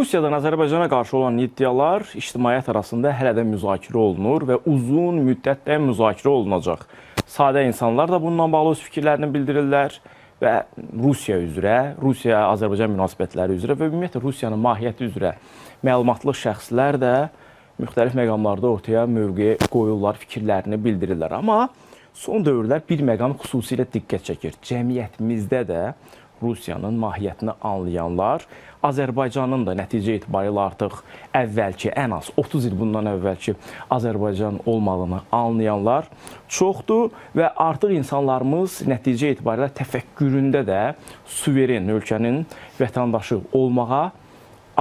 Rusiyadan Azərbaycana qarşı olan iddialar ictimaiyyət arasında hələ də müzakirə olunur və uzun müddətdə müzakirə olunacaq. Sadə insanlar da bununla bağlı öz fikirlərini bildirirlər və Rusiya üzrə, Rusiya-Azərbaycan münasibətləri üzrə və ümumiyyətlə Rusiyanın mahiyyəti üzrə məlumatlı şəxslər də müxtəlif məqamlarda ortaya mövqe qoyurlar, fikirlərini bildirirlər. Amma son dövrlər bir məqam xüsusilə diqqət çəkir. Cəmiyyətimizdə də Rusiyanın mahiyyətini anlayanlar, Azərbaycanın da nəticə etibarilə artıq əvvəlki, ən az 30 il bundan əvvəlki Azərbaycan olmadığını anlayanlar çoxdur və artıq insanlarımız nəticə etibarilə təfəkküründə də suveren ölkənin vətəndaşı olmağa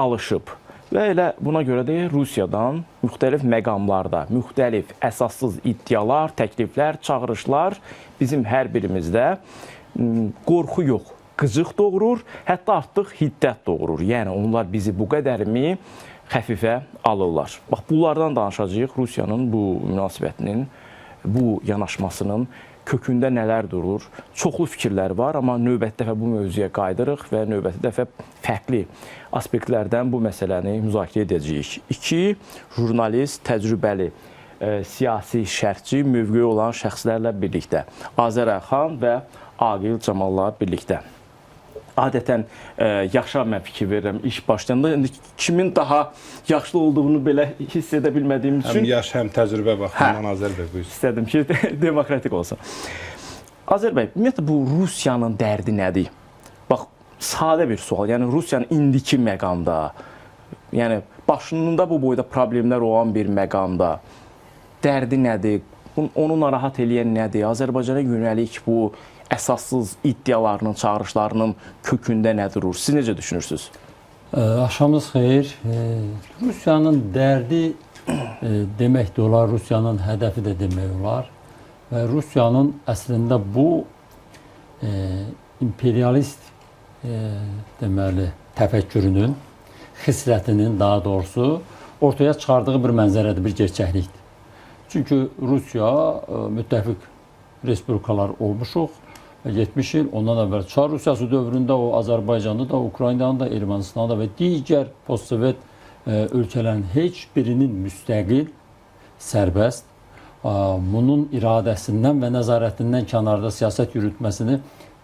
alışıb. Və elə buna görə də Rusiyadan müxtəlif məqamlarda, müxtəlif əsassız iddialar, təkliflər, çağırışlar bizim hər birimizdə qorxu yox, qıcıq doğurur, hətta artıq hiddət doğurur. Yəni, onlar bizi bu qədərmi xəfifə alırlar. Bax, bunlardan danışacağıq. Rusiyanın bu münasibətinin, bu yanaşmasının kökündə nələr durur? Çoxlu fikirlər var, amma növbəti dəfə bu mövzuya qayıdırıq və növbəti dəfə fərqli aspektlərdən bu məsələni müzakirə edəcəyik. İki jurnalist, təcrübəli, siyasi şərhçi, mövqeyi olan şəxslərlə birlikdə. Azər Ərxan və Aqil Camalla birlikdə. Adətən yaxşı mən fikir verirəm iş başlayanda. İndi kimin daha yaxşı olduğunu belə hiss edə bilmədiyim üçün... Həm yaş, həm təcrübə baxımından Azər bəy buyursun. İstədim ki, demokratik olsun. Azər bəy, ümumiyyətlə bu Rusiyanın dərdi nədir? Bax, sadə bir sual. Yəni, Rusiyanın indiki məqamda, yəni başında bu boyda problemlər olan bir məqamda dərdi nədir? Onu narahat eləyən nədir? Azərbaycana yönəlik bu əsassız iddialarının, çağırışlarının kökündə nə durur? Siz necə düşünürsünüz? Axşamınız xeyir. Rusiyanın dərdi demək də olar, Rusiyanın hədəfi də demək olar. Və Rusiyanın əslində bu imperialist deməli təfəkkürünün, xislətinin daha doğrusu ortaya çıxardığı bir mənzərədir, bir gerçəklikdir. Çünki Rusiya müttəfiq respublikalar olmuşuq. 70 il, ondan əvvəl Çar Rusiyası dövründə o Azərbaycanı da, Ukraynanı da, Ermənistanı da və digər postsovet ölkələrin heç birinin müstəqil, sərbəst, bunun iradəsindən və nəzarətindən kənarda siyasət yürütməsini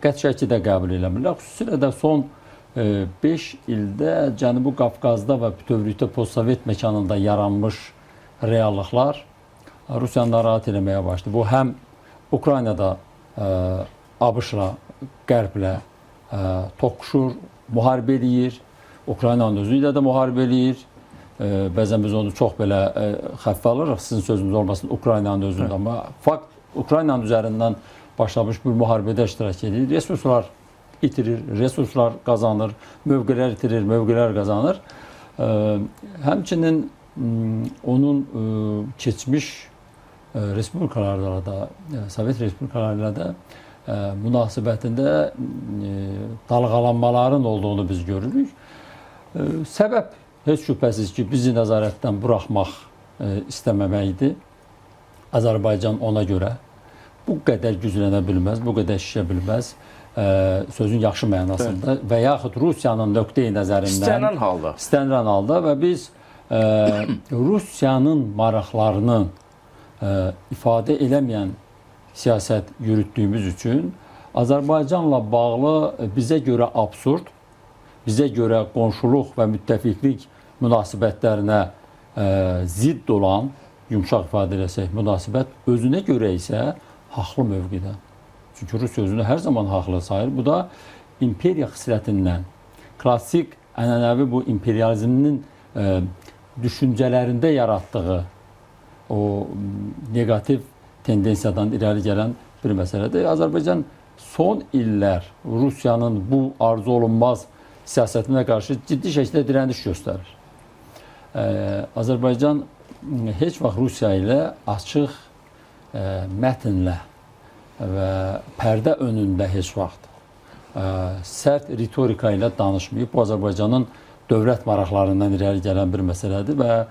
qəti şəkildə qəbul eləmirlər. Xüsusilə də son 5 ildə Cənubi Qafqazda və bütövlükdə postsovet məkanında yaranmış reallıqlar Rusiyanı narahat eləməyə başladı. Bu həm Ukraynada ABŞ-la, Qərblə toqquşur, müharibə eləyir. Ukraynanın özü ilə də müharibə eləyir. Bəzən biz onu çox belə xəffə alırıq, sizin sözünüz olmasın, Ukraynanın özündə. Amma fakt, Ukraynanın üzərindən başlamış bir müharibədə iştirak edir. Resurslar itirir, resurslar qazanır, mövqelər itirir, mövqelər qazanır. Həmçinin onun keçmiş respublikalarla da, Sovet respublikalarla da münasibətində dalğalanmaların olduğunu biz görürük. Səbəb heç şübhəsiz ki, bizi nəzarətdən buraxmaq istəməməkdir. Azərbaycan ona görə bu qədər güclənə bilməz, bu qədər şişə bilməz, sözün yaxşı mənasında və yaxud Rusiyanın nöqteyi nəzərindən istənilən halda və biz Rusiyanın maraqlarının ifadə eləməyən siyasət yürütdüyümüz üçün Azərbaycanla bağlı bizə görə absurd, bizə görə qonşuluq və müttəfiqlik münasibətlərinə zidd olan, yumşaq ifadə eləsək, münasibət özünə görə isə haqlı mövqidə. Çünki Rusiya özünü hər zaman haqlı sayır. Bu da imperiya xislətindən, klassik, ənənəvi bu imperializminin düşüncələrində yaratdığı o negativ tendensiyadan irəli gələn bir məsələdir. Azərbaycan son illər Rusiyanın bu arzu olunmaz siyasətinə qarşı ciddi şəkildə dirəniş göstərir. Azərbaycan heç vaxt Rusiya ilə açıq mətnlə və pərdə önündə heç vaxt sərt ritorika ilə danışmayıb. Bu, Azərbaycanın dövlət maraqlarından irəli gələn bir məsələdir və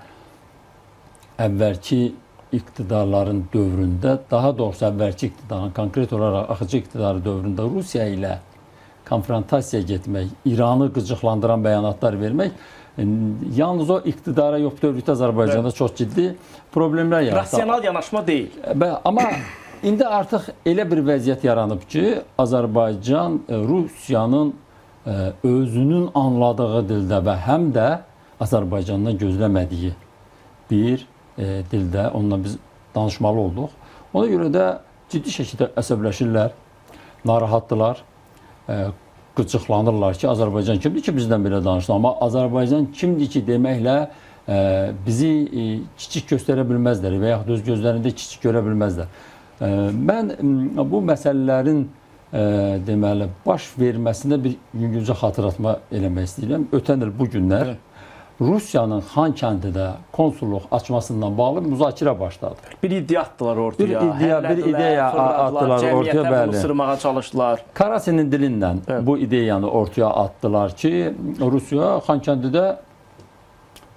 əvvəlki iqtidarların dövründə, daha doğrusu əvvəlki iqtidarın, konkret olaraq axıcı iqtidarı dövründə Rusiya ilə konfrontasiya getmək, İranı qıcıqlandıran bəyanatlar vermək yalnız o iqtidara yox, bütövlükdə Azərbaycanda çox ciddi problemlər yaratdı. Rasional yanaşma deyil. Amma indi artıq elə bir vəziyyət yaranıb ki, Azərbaycan Rusiyanın özünün anladığı dildə və həm də Azərbaycandan gözləmədiyi bir dildə onunla biz danışmalı olduq. Ona görə də ciddi şəkildə əsəbləşirlər, narahatdılar, qıcıqlanırlar ki, Azərbaycan kimdir ki, bizdən belə danışdı. Amma Azərbaycan kimdir ki, deməklə bizi kiçik göstərə bilməzlər və yaxud öz gözlərində kiçik görə bilməzlər. Mən bu məsələlərin deməli, baş verməsində bir yüngülcə xatırlatma eləmək istəyirəm. Ötən il bu günlər Rusiyanın Xankəndidə konsulluq açmasından bağlı müzakirə başladı. Bir iddia atdılar ortaya. Bir ideya atdılar ortaya, bəli. Sırmağa çalışdılar. Karasinin dilindən bu ideyanı ortaya atdılar ki, Rusiya Xankəndidə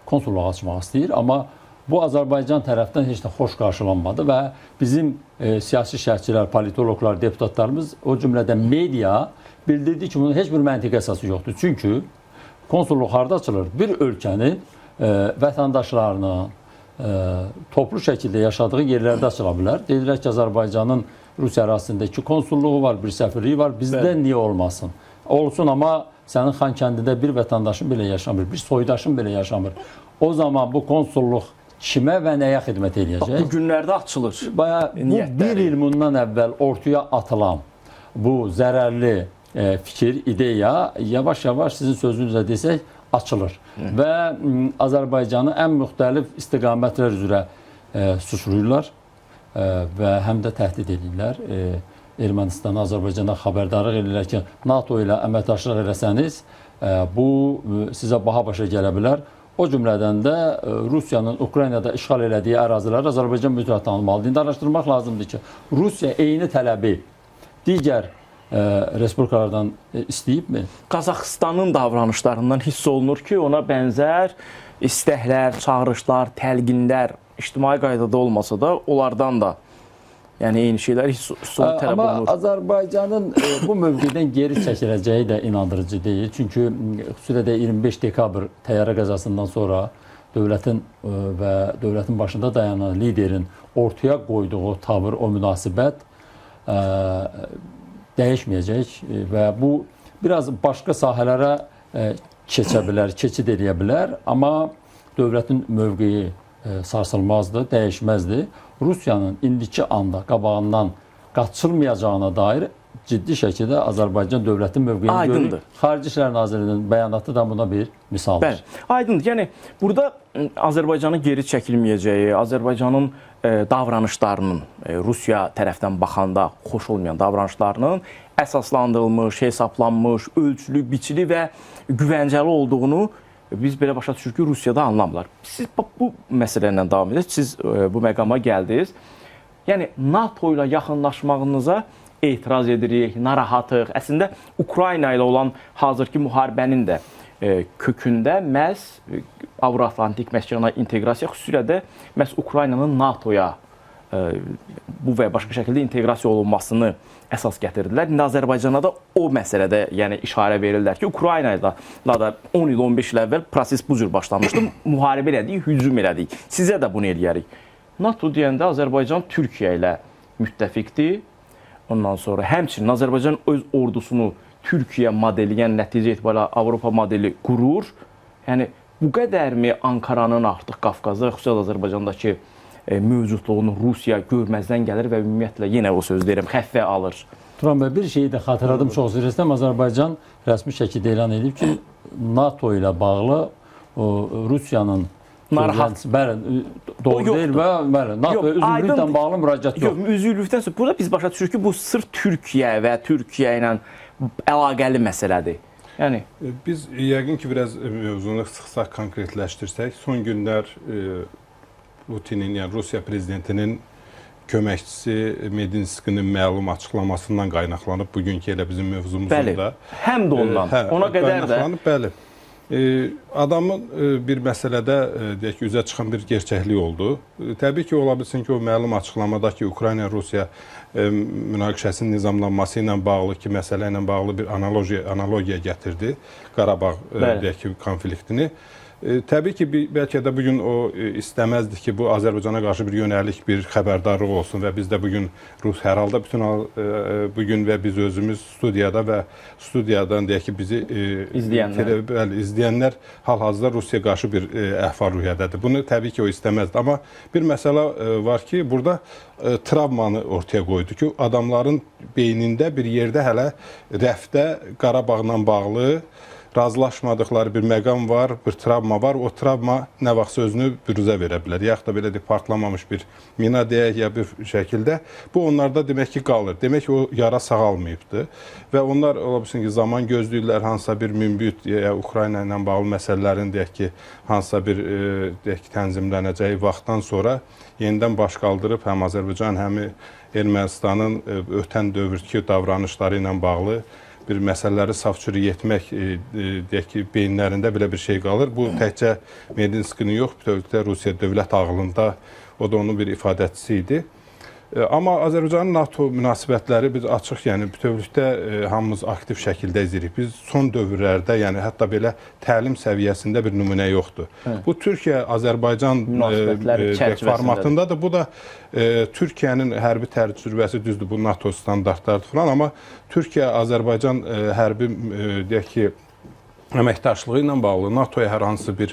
konsulluq açmaq istəyir, amma bu Azərbaycan tərəfdən heç də xoş qarşılanmadı və bizim siyasi şərhçilər, politologlar, deputatlarımız, o cümlədən media bildirdi ki, bunun heç bir məntiqi əsası yoxdur. Çünki konsulluq harda açılır? Bir ölkənin vətəndaşlarının toplu şəkildə yaşadığı yerlərdə açıla bilər. Deyirlər ki, Azərbaycanın Rusiya ərazisindəki konsulluğu var, bir səfirliyi var. Bizdə niyə olmasın? Olsun, amma sənin Xankəndidə bir vətəndaşın belə yaşamır, bir soydaşın belə yaşamır. O zaman bu konsulluq kimə və nəyə xidmət edəcək? Bu günlərdə açılır. Bu bir il bundan əvvəl ortaya atılan bu zərərli fikir, ideya yavaş-yavaş sizin sözünüzlə desək açılır. Və Azərbaycanı ən müxtəlif istiqamətlər üzrə suçlayırlar və həm də təhdid edirlər. Ermənistana, Azərbaycana xəbərdarlıq edirlər ki, NATO ilə əməkdaşlıq eləsəniz, bu sizə baha başa gələ bilər. O cümlədən də Rusiyanın Ukraynada işğal elədiyi ərazilər Azərbaycan mütləq tanınmalıdır. İndi araşdırmaq lazımdır ki, Rusiya eyni tələbi digər respublikalardan istəyibmi? Qazaxıstanın davranışlarından hiss olunur ki, ona bənzər istəklər, çağırışlar, təlqinlər ictimai qaydada olmasa da onlardan da eyni şeylər hiss tələb olunur. Amma Azərbaycanın bu mövqedən geri çəkiləcəyi də inandırıcı deyil. Çünki xüsusilə də 25 dekabr təyyarə qəzasından sonra dövlətin və dövlətin başında dayanan liderin ortaya qoyduğu tavır, o münasibət dəyişməyəcək və bu biraz başqa sahələrə keçə bilər, keçid edə bilər, amma dövlətin mövqeyi sarsılmazdı, dəyişməzdi. Rusiyanın indiki anda qabağından qaçılmayacağına dair ciddi şəkildə Azərbaycan dövlətin mövqeyini görür. Xarici İşlər Nazirliyinin bəyanatı da buna bir misaldır. Bəli, aydındır. Yəni, burada Azərbaycanın geri çəkilməyəcəyi, Azərbaycanın davranışlarının, Rusiya tərəfdən baxanda xoş olmayan davranışlarının əsaslandırılmış, hesablanmış, ölçülü, biçili və güvəncəli olduğunu biz belə başa düşürük ki, Rusiyada anlamırlar. Siz bu məsələ ilə davam edirsiniz, siz bu məqama gəldiniz. Yəni, NATO ilə yaxınlaşmağınıza etiraz edirik, narahatıq. Əslində, Ukrayna ilə olan hazırki müharibənin də kökündə məhz Avro-Atlantik məskana inteqrasiya, xüsusilə də məhz Ukraynanın NATO-ya bu və başqa şəkildə inteqrasiya olunmasını əsas gətirdilər. İndi Azərbaycana da o məsələdə işarə verirlər ki, Ukrayna ilə da 10 il, 15 il əvvəl proses bu cür başlamışdı. Müharibə elədik, hücum elədik. Sizə də bunu eləyərik. NATO deyəndə Azərbaycan Türkiyə ilə müttəfiqdir. Ondan sonra həmçinin Azərbaycan öz ordusunu Türkiyə modeli, yəni nəticə etibarilə Avropa modeli qurur. Yəni, bu qədərmi Ankaranın artıq Qafqazda, xüsusilə Azərbaycandakı mövcudluğunu Rusiya görməzdən gəlir və ümumiyyətlə yenə o söz deyirəm, xəffə alır. Turan bəy, bir şeyi də xatırladım, çox üzr istəyirəm. Azərbaycan rəsmi şəkildə elan edib ki, NATO ilə bağlı Rusiyanın narahat. Bəli, doğru deyil və NATO üzvlüklə bağlı müraciət yox. Yox, üzvlükdən sonra burada biz başa düşürük ki, bu sırf Türkiyə və Türkiyə ilə əlaqəli məsələdir. Yəni biz yəqin ki, biraz mövzunu sıxsaq, konkretləşdirsək, son günlər Putinin, yəni Rusiya prezidentinin köməkçisi Medinskinin məlum açıqlamasından qaynaqlanıb bugünkü elə bizim mövzumuzun da. Həm də ondan. Ona qədər də. Bəli. Adamın bir məsələdə deyək ki, üzə çıxan bir gerçəklik oldu. Təbii ki, ola bilsin ki, o məlum açıqlamada ki, Ukrayna-Rusiya münaqişəsinin nizamlanması ilə bağlı ki, məsələ ilə bağlı bir analogiya gətirdi. Qarabağ deyək ki, konfliktini. Təbii ki, bəlkə də bugün o istəməzdi ki, bu Azərbaycana qarşı bir yönəlik, bir xəbərdarlıq olsun və biz də bugün hər halda bütün bugün və biz özümüz studiyada və studiyadan deyək ki, bizi izləyənlər hal-hazırda Rusiyaya qarşı bir əhval-ruhiyyədədir. Bunu təbii ki, o istəməzdi. Amma bir məsələ var ki, burada travmanı ortaya qoydu ki, adamların beynində bir yerdə hələ rəfdə Qarabağla bağlı razılaşmadıqları bir məqam var, bir travma var. O travma nə vaxtsa özünü büruzə verə bilər. Yaxud da belə partlamamış bir mina deyək, ya bir şəkildə. Bu onlarda demək ki, qalır. Demək ki, o yara sağalmayıbdır. Və onlar ola bilsin ki, zaman gözləyirlər hansısa bir münbit ya Ukrayna ilə bağlı məsələlərin deyək ki, hansısa bir deyək ki, tənzimlənəcəyi vaxtdan sonra yenidən baş qaldırıb həm Azərbaycan, həm Ermənistanın ötən dövrdəki davranışları ilə bağlı bir məsələləri saf-çürük etmək deyək ki, beyinlərində belə bir şey qalır. Bu təkcə Medinskinin yox, bütövlükdə Rusiya dövlət ağlında o da onun bir ifadəçisi idi. Amma Azərbaycanın NATO münasibətləri biz açıq, yəni bütövlükdə hamımız aktiv şəkildə izləyirik. Biz son dövrlərdə, yəni hətta belə təlim səviyyəsində bir nümunə yoxdur. Evet. Bu Türkiyə-Azərbaycan formatındadır. Bu da Türkiyənin hərbi təcrübəsi düzdür, bu NATO standartlardır falan, amma Türkiyə-Azərbaycan hərbi deyək ki, əməkdaşlığı ilə bağlı NATOya hər hansı bir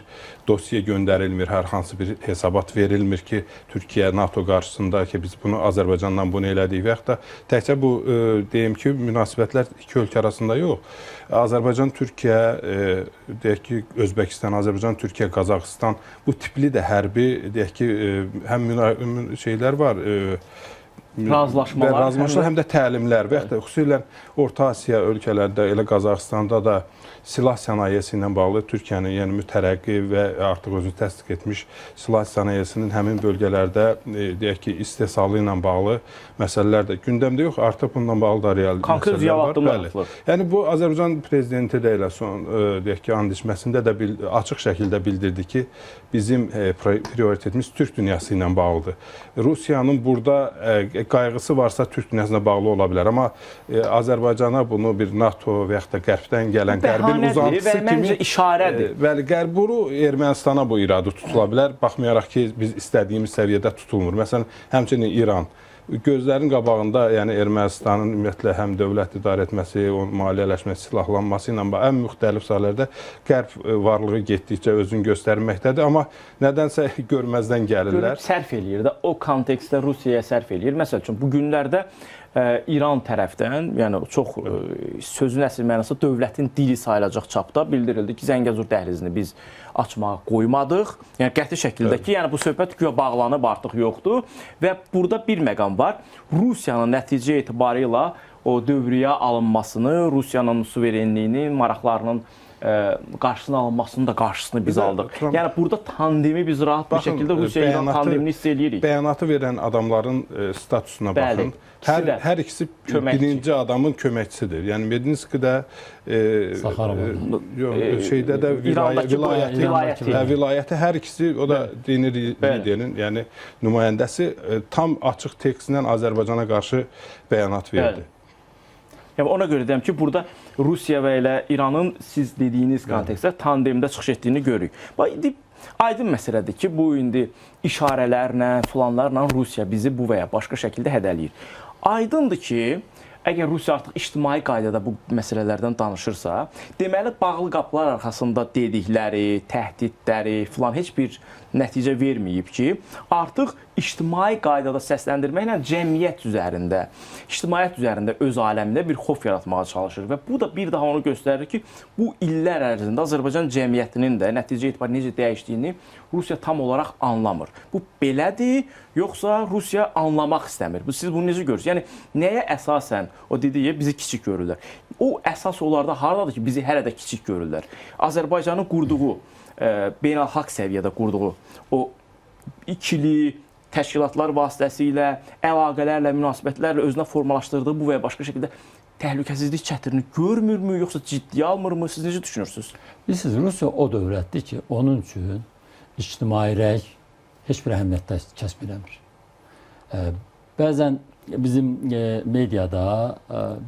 dosiya göndərilmir, hər hansı bir hesabat verilmir ki, Türkiyə NATO qarşısında ki, biz bunu Azərbaycanla bunu elədik və yaxud da təkcə bu deyim ki, münasibətlər iki ölkə arasında yox. Azərbaycan, Türkiyə, deyək ki, Özbəkistan, Azərbaycan, Türkiyə, Qazaxıstan bu tipli də hərbi deyək ki, həm şeylər var, razılaşmalar, həm də təlimlər və yaxud da xüsusilə Orta Asiya ölkələrdə, elə Qazaxıstanda da silah sənayesi ilə bağlı Türkiyənin, yəni mütərəqqi və artıq özünü təsdiq etmiş silah sənayesinin həmin bölgələrdə deyək ki, istehsalı ilə bağlı məsələlər də gündəmdə yox, artıq bununla bağlı da real məsələlər var. Yəni bu Azərbaycan prezidenti də elə son deyək ki, and içməsində də açıq şəkildə bildirdi ki, bizim prioritetimiz Türk dünyası ilə bağlıdır. Rusiyanın burada qayğısı varsa Türk dünyasına bağlı ola bilər, amma Azərbaycana bunu bir NATO və yaxud da qərbdən gələn qərbin uzantısı kimi işarədir. Bəli, bunu Ermənistana bu iradə tutula bilər, baxmayaraq ki, biz istədiyimiz səviyyədə tutulmur. Məsələn, həmçinin İran gözlərin qabağında, yəni Ermənistanın ümumiyyətlə həm dövlət idarə etməsi, onun maliyyələşməsi, silahlanması ilə ən müxtəlif sahələrdə qərb varlığı getdikcə özünü göstərməkdədir, amma nədənsə görməzdən gəlirlər. Sərf eləyir də, o kontekstdə Rusiyaya sərf eləyir. Məsəl üçün, bu günlərdə İran tərəfdən, yəni çox sözün əsl mənası dövlətin dili sayılacaq çapda bildirildi ki, Zəngəzur dəhlizini biz açmağa qoymadıq. Yəni qəti şəkildə ki, yəni bu söhbət güya bağlanıb artıq yoxdur və burada bir məqam var. Rusiyanın nəticə etibarıyla o dövrüyə alınmasını, Rusiyanın suverenliyini, maraqlarının qarşısına alınmasının da qarşısını biz aldıq. Yəni burada tandemi biz rahat bir şəkildə Rusiya-İran tandemini hiss eləyirik. Bəyanatı verən adamların statusuna baxın. Hər ikisi birinci adamın köməkçisidir. Yəni Medinskidə şeydə də vilayəti hər ikisi, o da dini liderin, yəni nümayəndəsi tam açıq tekstlə Azərbaycana qarşı bəyanat verdi. Yəni ona görə deyəm ki, burada Rusiya və elə İranın siz dediyiniz kontekstdə tandemdə çıxış etdiyini görürük. Aydın məsələdir ki, bu indi işarələrlə, filanlarla Rusiya bizi bu və ya başqa şəkildə hədələyir. Aydındır ki, əgər Rusiya artıq ictimai qaydada bu məsələlərdən danışırsa, deməli bağlı qapılar arxasında dedikləri, təhdidləri filan heç bir nəticə verməyib ki, artıq ictimai qaydada səsləndirməklə cəmiyyət üzərində öz aləmində bir xof yaratmağa çalışır və bu da bir daha onu göstərir ki, bu illər ərzində Azərbaycan cəmiyyətinin də nəticə etibarı necə dəyişdiyini Rusiya tam olaraq anlamır. Bu belədir, yoxsa Rusiya anlamaq istəmir? Siz bunu necə görürsünüz? Yəni, nəyə əsasən o dediyi bizi kiçik görürlər? O əsas onlarda haradadır ki, bizi hələ də kiçik görürlər? Azərbaycanın qurduğu, beynəlxalq səviyyədə qurduğu o ikili təşkilatlar vasitəsilə, əlaqələrlə, münasibətlərlə özünə formalaşdırdığı bu və ya başqa şəkildə təhlükəsizlik çətirini görmürmü, yoxsa ciddiyə almırmı? Siz necə düşünürsünüz? Bilirsiniz, Rusiya o dövlətdir ki, onun üçün ictimai rəy heç bir əhəmiyyət kəsb eləmir. Bəzən bizim mediada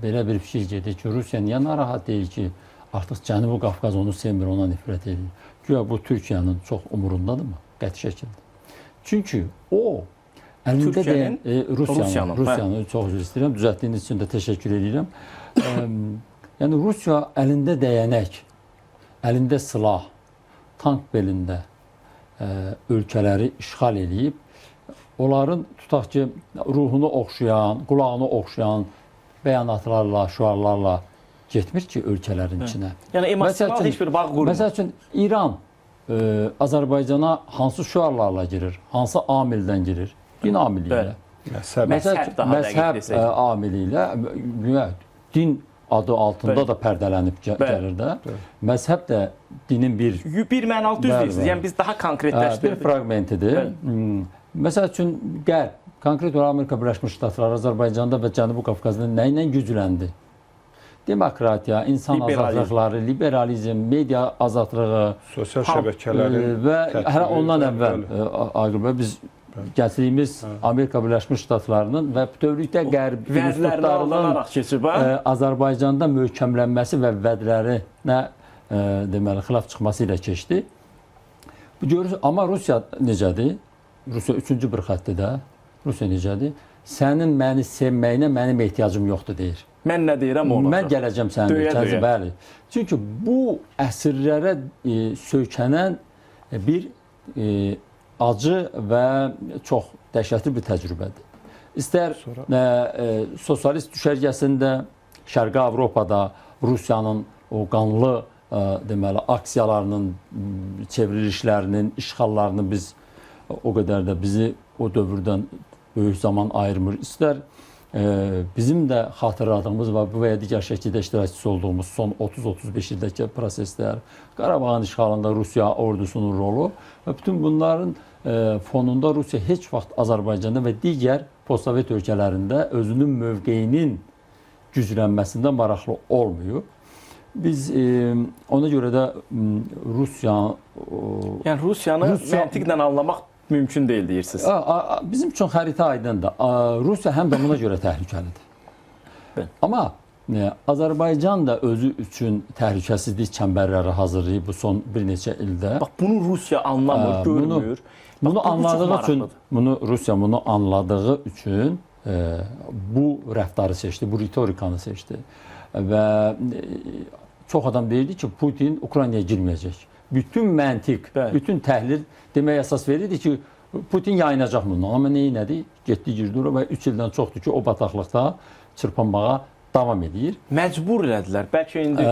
belə bir fikir gedir ki, Rusiya niyə narahat deyil ki, artıq Cənubi Qafqaz onu sevmir, ona nifrət edir. Güya bu Türkiyənin çox umurundadırmı? Qəti şəkildə. Çünki o əlində deyən Rusiyanın çox üzr istəyirəm, düzəltdiyiniz üçün də təşəkkür edirəm. Yəni Rusiya əlində dəyənək, əlində silah, tank belində ölkələri işğal edib, onların tutaq ki, ruhunu oxşayan, qulağını oxşayan bəyanatlarla, şüarlarla getmir ki, ölkələrin içinə. Yəni emosional heç bir bağ qurmur. Məsəl üçün, İran Azərbaycana hansı şüarlarla girir, hansı amildən girir? Din amili ilə. Məzhəb amili ilə, din adı altında da pərdələnib gəlir də. Məzhəb də dinin bir mənalı düz deyirsiniz. Yəni biz daha konkretləşdirdik. Bir fraqmentidir. Məsəl üçün, Qərb, konkret olaraq Amerika Birləşmiş Ştatları Azərbaycanda və Cənubi Qafqazda nə ilə gücləndi? Demokratiya, insan azadlıqları, liberalizm, media azadlığı, sosial şəbəkələrin və hələ ondan əvvəl Aqil bəy, biz gətirdiyimiz Amerika Birləşmiş Ştatlarının və bütövlükdə Qərb institutlarının Azərbaycanda möhkəmlənməsi və vədlərinə deməli xilaf çıxması ilə keçdi. Amma Rusiya necədir? Rusiya üçüncü bir xəttdə. Rusiya necədir? Sənin məni sevməyinə mənim ehtiyacım yoxdur deyir. Mən nə deyirəm onu? Mən gələcəm sənin ölkənizi, bəli. Çünki bu əsrlərə söykənən bir acı və çox dəhşətli bir təcrübədir. İstər sosialist düşərgəsində, Şərqi Avropada Rusiyanın o qanlı deməli aksiyalarının, çevrilişlərinin, işğallarını biz o qədər də bizi o dövrdən böyük zaman ayırmır. İstər bizim də xatırladığımız və bu və ya digər şəkildə iştirakçısı olduğumuz son 30-35 ildəki proseslər, Qarabağın işğalında Rusiya ordusunun rolu və bütün bunların fonunda Rusiya heç vaxt Azərbaycanda və digər postsovet ölkələrində özünün mövqeyinin güclənməsində maraqlı olmuyor. Biz ona görə də yəni Rusiyanı məntiqlə anlamaq mümkün deyil deyirsiniz. Bizim üçün xəritə aydındır. Rusiya həm də buna görə təhlükəlidir. Amma Azərbaycan da özü üçün təhlükəsizlik çəmbərləri hazırlayıb bu son bir neçə ildə. Bax, bunu Rusiya anlamır, görmür. Rusiya bunu anladığı üçün bu rəftarı seçdi, bu ritorikanı seçdi. Və çox adam deyirdi ki, Putin Ukraynaya girməyəcək. Bütün məntiq, bütün təhlil deməyə əsas verirdi ki, Putin yayınacaq bundan. Amma nədir? Getdi, girdi və 3 ildən çoxdur ki, o bataqlıqda çırpınmağa davam edir. Məcbur elədilər. Bəlkə indi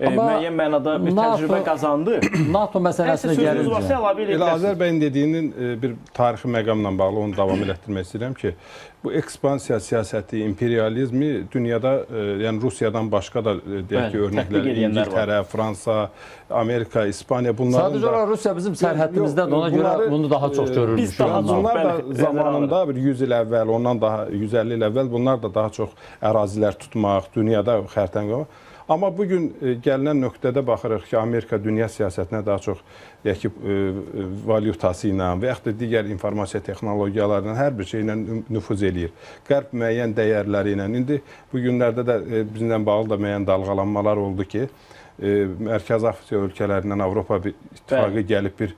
müəyyən mənada bir təcrübə qazandı. NATO məsələsinə gəlincə. Elə Azər bəyin dediyinin bir tarixi məqamla bağlı onu davam elətdirmək istəyirəm ki, bu ekspansiya siyasəti, imperializmi dünyada, yəni Rusiyadan başqa da deyək ki, örnəklər İngiltərə, Fransa, Amerika, İspaniya bunların da... Sadəcə olaraq Rusiya bizim sərhədimizdədir, ona görə bunu daha çox görürmüş. Bunlar da zamanında bir 100 il əvvəl, ondan daha 150 il əvvəl bunlar da daha çox ərazilər tutmaq, dünyada xəritəni qoymaq. Amma bugün gəlinən nöqtədə baxırıq ki, Amerika dünya siyasətinə daha çox deyək ki, valyutası ilə və yaxud da digər informasiya texnologiyaları ilə hər bir şeylə nüfuz eləyir. Qərb müəyyən dəyərləri ilə. İndi bu günlərdə də bizimlə bağlı da müəyyən dalğalanmalar oldu ki, Mərkəzi Afrika ölkələrindən Avropa İttifaqı gəlib bir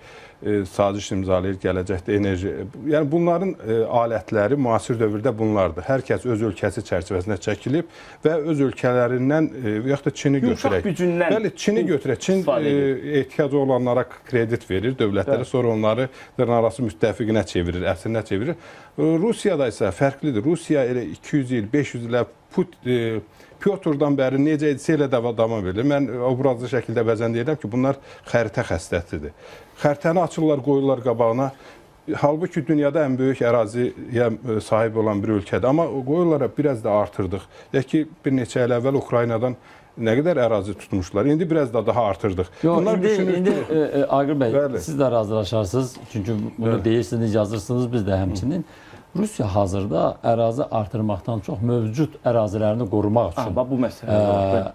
saziş imzalayır gələcəkdə enerji. Yəni bunların alətləri müasir dövrdə bunlardır. Hər kəs öz ölkəsi çərçivəsində çəkilib və öz ölkələrindən yaxud da Çini götürək. Bəli, Çini götürək. Çin ehtiyacı olanlara kredit verir dövlətlərə, sonra onları dırnaqarası müttəfiqinə çevirir, əsrinə çevirir. Rusiyada isə fərqlidir. Rusiya elə 200 il, 500 ilə Pyotrdan bəri necə edirsə elə davam edir. Mən obrazlı şəkildə bəzən deyirəm ki, bunlar xəritə xəstəsidir. Xəritəni açırlar, qoyurlar qabağına. Halbuki dünyada ən böyük əraziyə sahib olan bir ölkədir. Amma qoyurlara biraz da artırdıq. Deyək ki, bir neçə il əvvəl Ukraynadan nə qədər ərazi tutmuşlar. İndi biraz da daha artırdıq. İndi Aqil bəy, siz də razılaşarsınız. Çünki bunu deyirsiniz, yazırsınız, biz də həmçinin. Rusiya hazırda ərazi artırmaqdan çox mövcud ərazilərini qorumaq üçün bu məsələ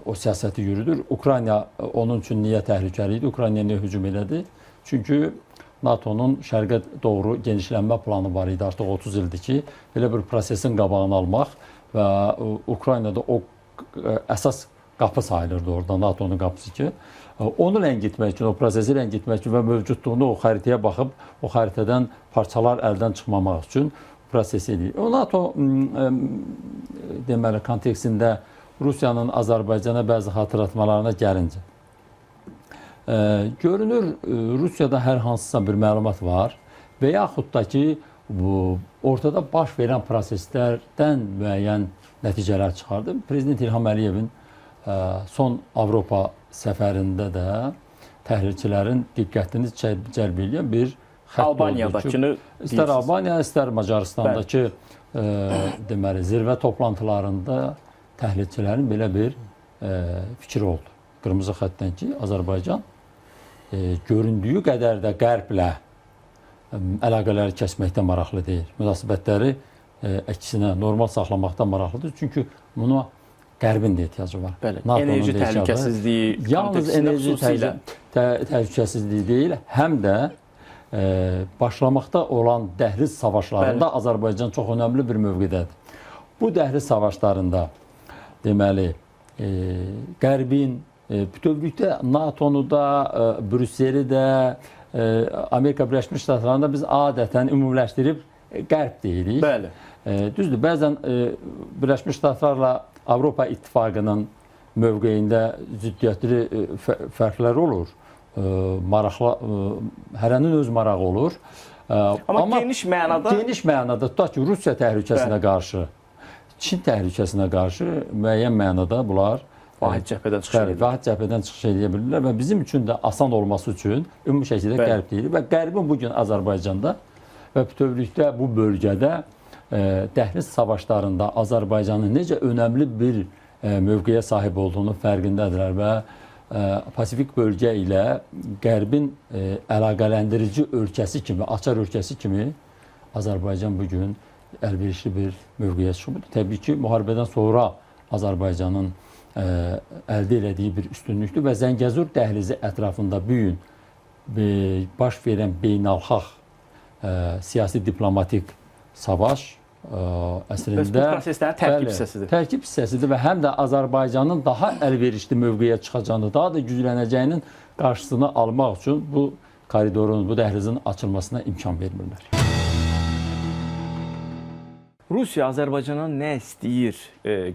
o siyasəti yürüdür. Ukrayna onun üçün niyə təhlükəli idi? Ukraynaya niyə hücum elədi? Çünki NATO'nun şərqə doğru genişlənmə planı var idi. Artıq 30 ildir ki, belə bir prosesin qabağını almaq və Ukraynada o əsas qapı sayılırdı orada, NATO-nun qapısı ki. Onu ləngitmək üçün, o prosesi ləngitmək üçün və mövcudluğunu o xəritəyə baxıb, o xəritədən parçalar əldən çıxmamaq üçün proses edir. O NATO deməli kontekstində Rusiyanın Azərbaycana bəzi xatırlatmalarına gəlincə, görünür Rusiyada hər hansısa bir məlumat var və yaxud da ki, bu ortada baş verən proseslərdən müəyyən nəticələr çıxardı. Prezident İlham Əliyevin son Avropa səfərində də təhlilçilərin diqqətini cəlb edən bir xətt Albaniyadakını istər Albaniya, istər Macaristandakı deməli zirvə toplantılarında təhlilçilərin belə bir fikri oldu. Qırmızı xəttdən ki, Azərbaycan göründüyü qədər də Qərblə əlaqələri kəsməkdə maraqlı deyil. Münasibətləri əksinə normal saxlamaqda maraqlıdır. Çünki buna Qərbin də ehtiyacı var. Bəli, enerji təhlükəsizliyi yalnız enerji təhlükəsizliyi deyil, həm də başlamaqda olan dəhliz savaşlarında Azərbaycan çox önəmli bir mövqedədir. Bu dəhliz savaşlarında deməli Qərbin bütövlükdə NATO-nu da, Brüsseli də, Amerika Birləşmiş Ştatlarında biz adətən ümumiləşdirib Qərb deyirik. Bəli. Düzdür, bəzən Birləşmiş Ştatlarla Avropa İttifaqının mövqeyində ziddiyyətli fərqlər olur. Maraqlı, hərənin öz marağı olur. Amma geniş mənada tutaq ki, Rusiya təhlükəsinə qarşı, Çin təhlükəsinə qarşı müəyyən mənada bunlar vahid cəbhədən çıxış edə bilirlər və bizim üçün də asan olması üçün ümumi şəkildə Qərb deyilir və Qərbin bugün Azərbaycanda və bütövlükdə bu bölgədə dəhliz savaşlarında Azərbaycanın necə önəmli bir mövqeyə sahib olduğunu fərqindədirlər və Pasifik bölgə ilə Qərbin əlaqələndirici ölkəsi kimi, açar ölkəsi kimi Azərbaycan bugün əlverişli bir mövqeyə çıxıb. Təbii ki, müharibədən sonra Azərbaycanın əldə elədiyi bir üstünlükdür və Zəngəzur dəhlizi ətrafında bu gün baş verən beynəlxalq siyasi diplomatik savaş əslində bu proseslərin tərkib hissəsidir. Tərkib hissəsidir və həm də Azərbaycanın daha əlverişli mövqeyə çıxacağını, daha da güclənəcəyinin qarşısını almaq üçün bu koridorun, bu dəhlizin açılmasına imkan vermirlər. Rusiya Azərbaycana nə istəyir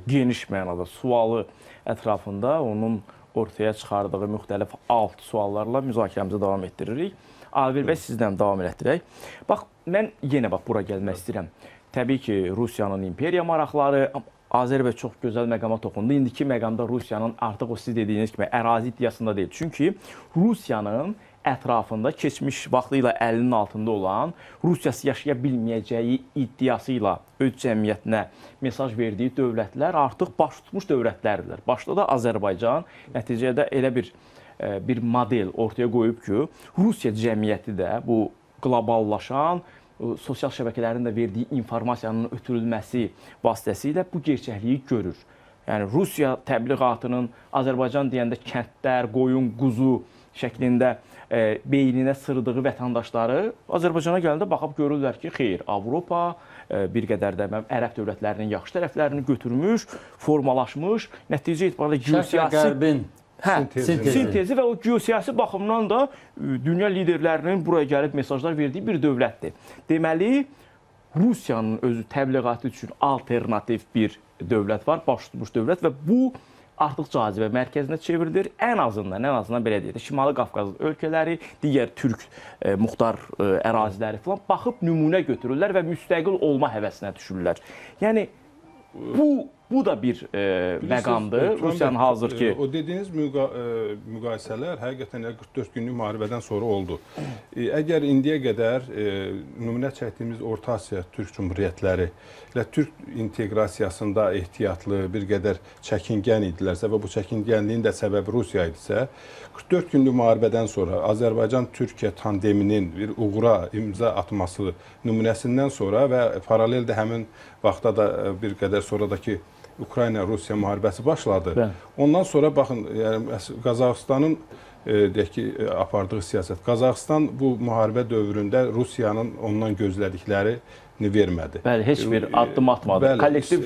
geniş mənada sualı ətrafında onun ortaya çıxardığı müxtəlif alt suallarla müzakirəmizi davam etdiririk. Adil bəy, sizdən davam etdirək. Bax, mən yenə bura gəlmək istəyirəm. Təbii ki, Rusiyanın imperiya maraqları, Azər bəy çox gözəl məqama toxundu. İndiki məqamda Rusiyanın artıq o siz dediyiniz kimi ərazi iddiasında deyil. Çünki Rusiyanın ətrafında keçmiş vaxtı ilə əlinin altında olan, Rusiyası yaşaya bilməyəcəyi iddiası ilə öz cəmiyyətinə mesaj verdiyi dövlətlər artıq baş tutmuş dövlətlərdirlər. Başda da Azərbaycan nəticədə elə bir model ortaya qoyub ki, Rusiya cəmiyyəti də bu qloballaşan, sosial şəbəkələrin də verdiyi informasiyanın ötürülməsi vasitəsilə bu gerçəkliyi görür. Yəni, Rusiya təbliğatının Azərbaycan deyəndə kəndlər, qoyun, quzu şəklində beyninə sırdığı vətəndaşları Azərbaycana gələndə baxıb görürlər ki, xeyr, Avropa bir qədər də ərəb dövlətlərinin yaxşı tərəflərini götürmüş, formalaşmış, nəticə etibarilə geosiyasi sintezi və o geosiyasi baxımdan da dünya liderlərinin buraya gəlib mesajlar verdiyi bir dövlətdir. Deməli, Rusiyanın özü təbliğatı üçün alternativ bir dövlət var, baş tutmuş dövlət və bu artıq cazibə mərkəzinə çevrilir. Ən azından belə deyək, Şimali Qafqaz ölkələri, digər türk muxtar əraziləri falan baxıb nümunə götürürlər və müstəqil olma həvəsinə düşürlər. Yəni, bu da bir məqamdır. Rusiyanın hazır ki... O dediyiniz müqayisələr həqiqətən 44 günlük müharibədən sonra oldu. Əgər indiyə qədər nümunə çəkdiyimiz Orta Asiya Türk Cumhuriyyətləri ilə Türk inteqrasiyasında ehtiyatlı, bir qədər çəkingən idilərsə və bu çəkingənliyin də səbəbi Rusiya idisə, 44 günlük müharibədən sonra Azərbaycan-Türkiyə tandeminin bir uğura imza atması nümunəsindən sonra və paralel də həmin vaxtda da bir qədər sonradakı Ukrayna-Rusiya müharibəsi başladı. Ondan sonra baxın, Qazaxıstanın deyək ki, apardığı siyasət. Qazaxıstan bu müharibə dövründə Rusiyanın ondan gözlədikləri vermədi. Bəli, heç bir addım atmadı. Bəli, Kollektiv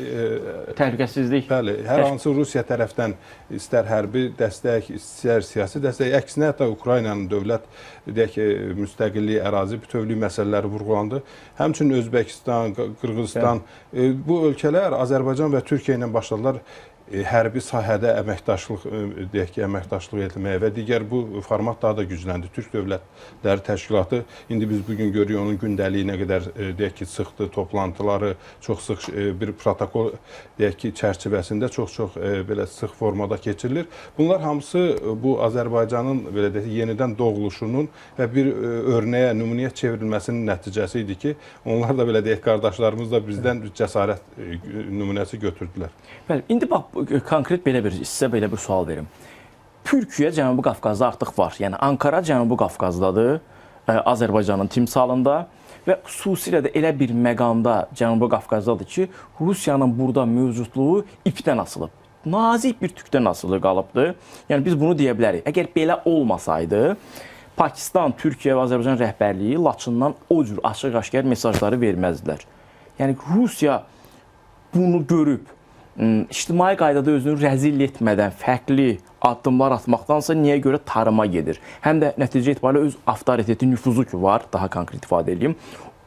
təhlükəsizlik. Bəli, hər hansı Rusiya tərəfdən istər hərbi dəstək, istər siyasi dəstək, əksinə hətta Ukraynanın dövlət deyək ki, müstəqilliyi, ərazi bütövlüyü məsələləri vurğulandı. Həmçinin Özbəkistan, Qırğızstan bu ölkələr Azərbaycan və Türkiyə ilə başladılar hərbi sahədə əməkdaşlıq deyək ki, əməkdaşlıq etməyə və digər bu format daha da gücləndi. Türk Dövlətləri Təşkilatı indi biz bu gün görürük onun gündəliyi nə qədər deyək ki, sıxdır, toplantıları çox sıx bir protokol deyək ki, çərçivəsində çox belə sıx formada keçirilir. Bunlar hamısı bu Azərbaycanın belə deyək yenidən doğuluşunun və bir örnəyə, nümunəyə çevrilməsinin nəticəsi idi ki, onlar da belə deyək qardaşlarımız da bizdən cəsarət nümunəsi götürdülər. Bəli, indi bax konkret sizə belə bir sual verim. Türkiyə Cənubi Qafqazda artıq var. Yəni Ankara Cənubi Qafqazdadır, Azərbaycanın timsalında və xüsusilə də elə bir məqamda Cənubi Qafqazdadır ki, Rusiyanın burada mövcudluğu ipdən asılıb. Nazik bir tükdən asılı qalıbdır. Yəni biz bunu deyə bilərik. Əgər belə olmasaydı, Pakistan, Türkiyə və Azərbaycan rəhbərliyi Laçından o cür açıq-aşkar mesajları verməzdilər. Yəni Rusiya bunu görüb ictimai qaydada özünü rəzil etmədən fərqli addımlar atmaqdansa niyə görə tarıma gedir? Həm də nəticə etibarilə öz avtoriteti, nüfuzu ki var, daha konkret ifadə edeyim.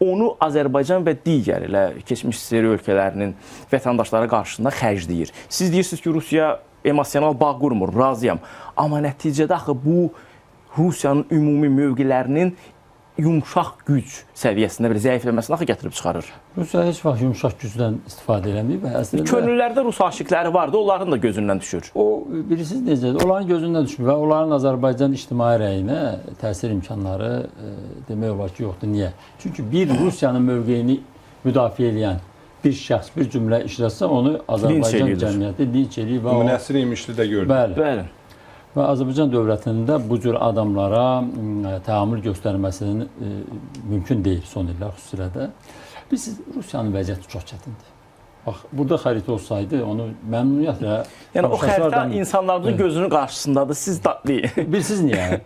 Onu Azərbaycan və digər elə keçmiş SSR ölkələrinin vətəndaşları qarşısında xərcləyir. Siz deyirsiniz ki, Rusiya emosional bağ qurmur, razıyam. Amma nəticədə axı bu Rusiyanın ümumi mövqelərinin yumşaq güc səviyyəsində belə zəifləməsini axı gətirib çıxarır. Rusiya heç vaxt yumşaq gücdən istifadə eləməyib. Könüllərdə Rus aşiqləri vardı, onların da gözündən düşür. O, bilirsiniz necədir? Onların gözündən düşmür və onların Azərbaycan ictimai rəyinə təsir imkanları demək olar ki, yoxdur. Niyə? Çünki bir Rusiyanın mövqeyini müdafiə edən bir şəxs, bir cümlə işlətsə, onu Azərbaycan cəmiyyəti linç edir və Nəsir İmişli də gördük. Bəli. Və Azərbaycan dövlətində bu cür adamlara təamül göstərməsinin mümkün deyil son illər xüsusilə də. Rusiyanın vəziyyəti çox çətindir. Bax, burada xəritə olsaydı, onu məmnuniyyətlə... Yəni, o xəritə insanların gözünün qarşısındadır, siz deyin. Bilirsiniz niyə?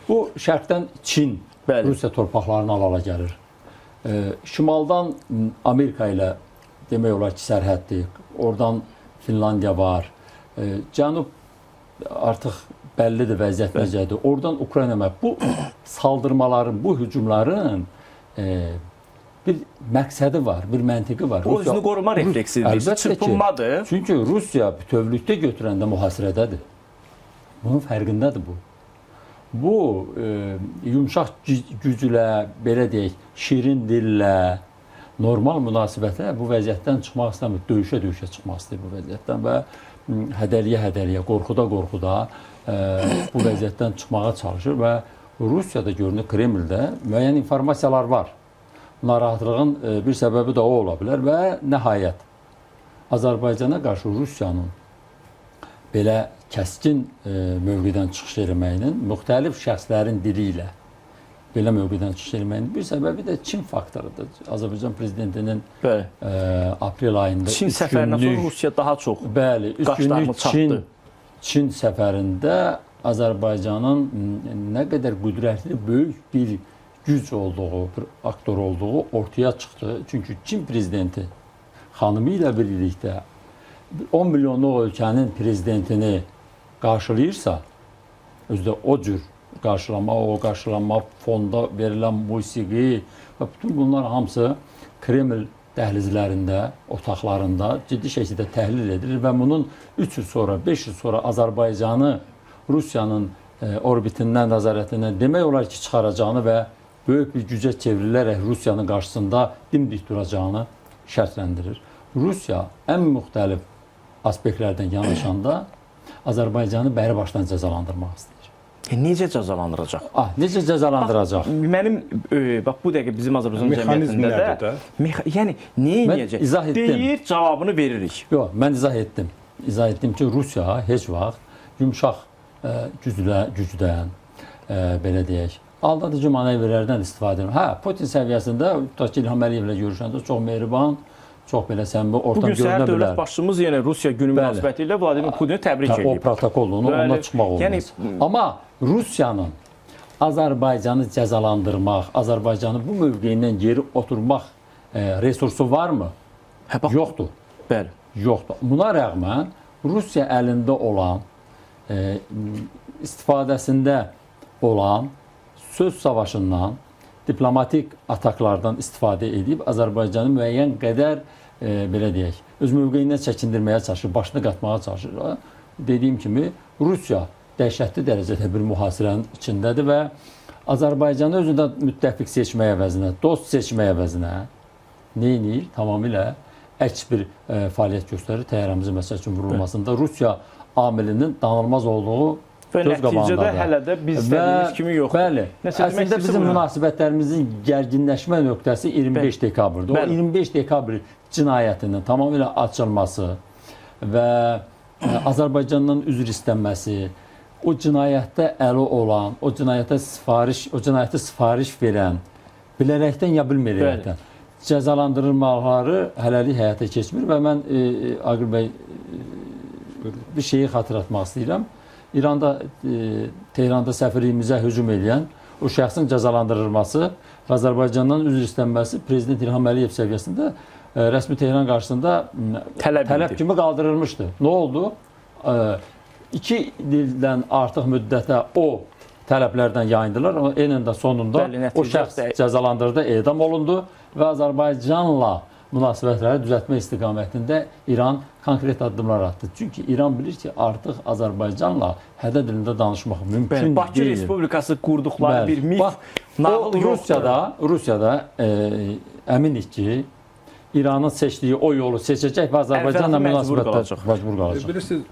Bu, şərqdən Çin, Rusiya torpaqlarını ala gəlir. Şimaldan Amerika ilə demək olar ki, sərhəddir. Oradan Finlandiya var. Cənub artıq bəllidir vəziyyət necədir. Oradan Ukraynaya bu saldırmaların, bu hücumların bir məqsədi var, bir məntiqi var. Bu özünü qoruma refleksidir, çırpınmadır. Çünki Rusiya bütövlükdə götürəndə mühasirədədir. Bunun fərqindədir bu. Bu yumşaq güclə, belə deyək, şirin dillə, normal münasibətlə bu vəziyyətdən çıxmaq istəmir, döyüşə çıxmaq istəyir bu vəziyyətdən və hədəliyə, qorxuda bu vəziyyətdən çıxmağa çalışır və Rusiyada görünür, Kremldə müəyyən informasiyalar var. Narahatlığın bir səbəbi də o ola bilər və nəhayət Azərbaycana qarşı Rusiyanın belə kəskin mövqedən çıxış etməyinin müxtəlif şəxslərin dili ilə belə mövqedən çıxış etməyinin bir səbəbi də Çin faktorudur. Azərbaycan prezidentinin aprel ayında Çin səfərindən sonra Rusiya daha çox qaşlarını çatdı. Çin səfərində Azərbaycanın nə qədər qüdrətli, böyük bir güc olduğu, bir aktor olduğu ortaya çıxdı. Çünki Çin prezidenti xanımı ilə birlikdə 10 milyonluq ölkənin prezidentini qarşılayırsa, özdə o cür qarşılama fonda verilən musiqi və bütün bunlar hamısı Kreml dəhlizlərində, otaqlarında ciddi şəkildə təhlil edilir və bunun 3 il sonra, 5 il sonra Azərbaycanı Rusiyanın orbitindən, nəzarətindən demək olar ki, çıxaracağını və böyük bir gücə çevrilərək Rusiyanın qarşısında dimdik duracağını şərtləndirir. Rusiya ən müxtəlif aspektlərdən yanaşanda Azərbaycanı bəri başdan cəzalandırmaq istəyir. Necə cəzalandıracaq? Necə cəzalandıracaq? Mənim, bax, bu dəqiqə bizim Azərbaycan cəmiyyətində də, yəni, nə edəcək? Deyir, cavabını veririk. Yox, mən izah etdim. İzah etdim ki, Rusiya heç vaxt yumşaq gücdən, belə deyək, aldadıcı manevrlərdən istifadə edir. Hə, Putin səviyyəsində, tutaq ki, İlham Əliyevlə görüşəndə çox mehriban, çox belə səmimi ortam görünə bilər. Bugün səhər dövlət başçımız yenə Rusiya günü münasibəti ilə Vladimir Putini təbrik edir. O protokoldur, ondan çıxmaq olmaz. Amma Rusiyanın Azərbaycanı cəzalandırmaq, Azərbaycanı bu mövqeyindən geri oturmaq resursu varmı? Hə, bax, Yoxdur. bəli. Yoxdur. Buna rəğmən Rusiya əlində olan, istifadəsində olan söz savaşından, diplomatik ataklardan istifadə edib Azərbaycanı müəyyən qədər belə deyək, öz mövqeyindən çəkindirməyə çalışır, başını qatmağa çalışır. Dediyim kimi Rusiya dəhşətli dərəcədə bir mühasirənin içindədir və Azərbaycanı özündə müttəfiq seçməyə əvəzinə, dost seçməyə əvəzinə neyinir? Tamamilə əks bir fəaliyyət göstərir. Təyyarəmizin məsəl üçün vurulmasında Rusiya amilinin danılmaz olduğu Və göz qabağındadır. nəticədə hələ də biz istədiyimiz kimi yoxdur. Bəli. Əslində bizim münasibətlərimizin gərginləşmə nöqtəsi 25 dekabrdır. O 25 dekabr cinayətinin tamamilə açılması və Azərbaycandan üzr istənməsi, o cinayətdə əli olan, o cinayəti sifariş verən, bilərəkdən ya bilməyərəkdən cəzalandırılmaları hələlik həyata keçmir və mən Aqil bəy bir şeyi xatırlatmaq istəyirəm. İranda, Tehranda səfirliyimizə hücum edən o şəxsin cəzalandırılması və Azərbaycandan üzr istənməsi Prezident İlham Əliyev səviyyəsində rəsmi Tehran qarşısında tələb kimi qaldırılmışdı. Nə oldu? 2 ildən artıq müddətə o tələblərdən yayındılar. Enində sonunda o şəxs cəzalandırıldı, edam olundu və Azərbaycanla münasibətləri düzəltmə istiqamətində İran konkret addımlar atdı. Çünki İran bilir ki, artıq Azərbaycanla hədə dilində danışmaq mümkün deyil. Bakı Respublikası qurduqları bir mif, nağıl Rusiyada əminik ki, İranın seçdiyi o yolu seçəcək və Azərbaycanla münasibətdə məcbur qalacaq. Bilirsiniz,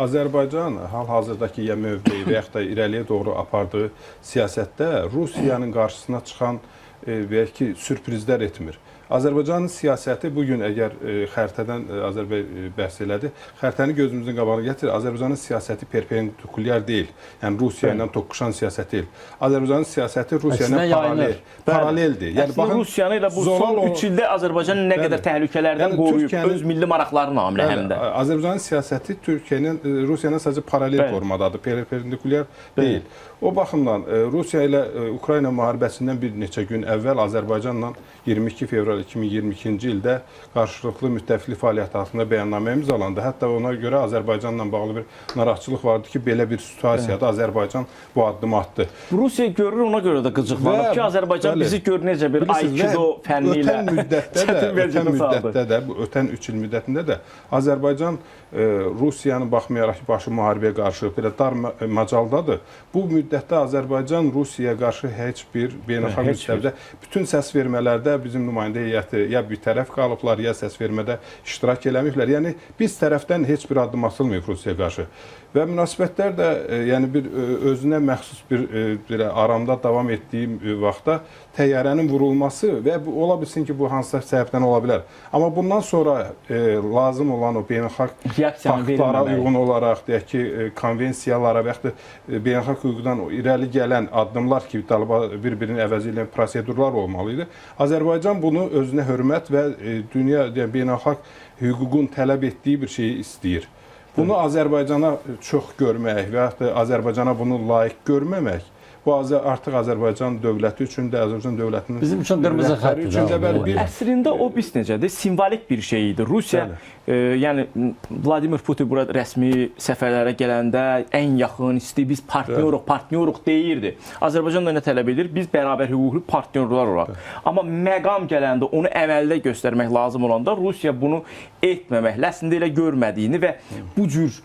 Azərbaycan hal-hazırdakı ya mövqeyi və yaxud da irəliyə doğru apardığı siyasətdə Rusiyanın qarşısına çıxan və ki, sürprizlər etmir. Azərbaycanın siyasəti bugün əgər xəritədən Azərbaycan bəhs elədi, xəritəni gözümüzün qabağına gətirir. Azərbaycanın siyasəti perpendikulyar deyil. Yəni Rusiya ilə toqquşan siyasət deyil. Azərbaycanın siyasəti Rusiya ilə paraleldir. Yəni baxın Rusiyanı ilə bu son 3 ildə Azərbaycan nə qədər təhlükələrdən qoruyub, öz milli maraqları naminə həm də. Azərbaycanın siyasəti Rusiya ilə sadəcə paralel formadadır, perpendikulyar deyil. O baxımdan Rusiya ilə Ukrayna müharibəsindən bir neçə gün əvvəl Azərbaycanla 22 fevral 2022-ci ildə qarşılıqlı müttəfiqlik fəaliyyəti altında bəyannamə imzalandı. Hətta ona görə Azərbaycanla bağlı bir narahatçılıq vardı ki, belə bir situasiyada Azərbaycan bu addımı atdı. Rusiya görür, ona görə də qıcıqlanıb ki, Azərbaycan bizi gör necə bir Aikido fənni ilə ötən müddətdə də, ötən 3 il müddətində də Azərbaycan Rusiyanın baxmayaraq ki, başı müharibəyə qarşı belə dar macaldadır. Bu müddətdə Azərbaycan Rusiyaya qarşı heç bir beynəlxalq müstəvidə bütün səs vermələrdə bizim nümayəndə heyəti ya bir tərəf qalıblar, ya səs vermədə iştirak eləməyiblər. Yəni biz tərəfdən heç bir addım atılmayıb Rusiyaya qarşı. Və münasibətlər də yəni bir özünə məxsus bir aramda davam etdiyi vaxtda təyyarənin vurulması və ola bilsin ki, bu hansısa səbəbdən ola bilər. Amma bundan sonra lazım olan o beynəlxalq faktlara uyğun olaraq, deyək ki, konvensiyalara və yaxud da beynəlxalq hüquqdan irəli gələn addımlar ki, bir-birinin əvəzi ilə prosedurlar olmalı idi. Azərbaycan bunu özünə hörmət və dünya beynəlxalq hüququn tələb etdiyi bir şeyi istəyir. Bunu Azərbaycana çox görmək və yaxud da Azərbaycana bunu layiq görməmək, bu artıq Azərbaycan dövləti üçün də, Azərbaycan dövlətinin bizim üçün qırmızı xəttdir. Əslində o biz necədir? Simvolik bir şey idi. Rusiya, yəni Vladimir Putin bura rəsmi səfərlərə gələndə ən yaxın, biz partnyoruq deyirdi. Azərbaycan da nə tələb edir? Biz bərabər hüquqlu partnyorlar olaq. Amma məqam gələndə onu əməldə göstərmək lazım olanda Rusiya bunu etməməklə, əslində elə görmədiyini və bu cür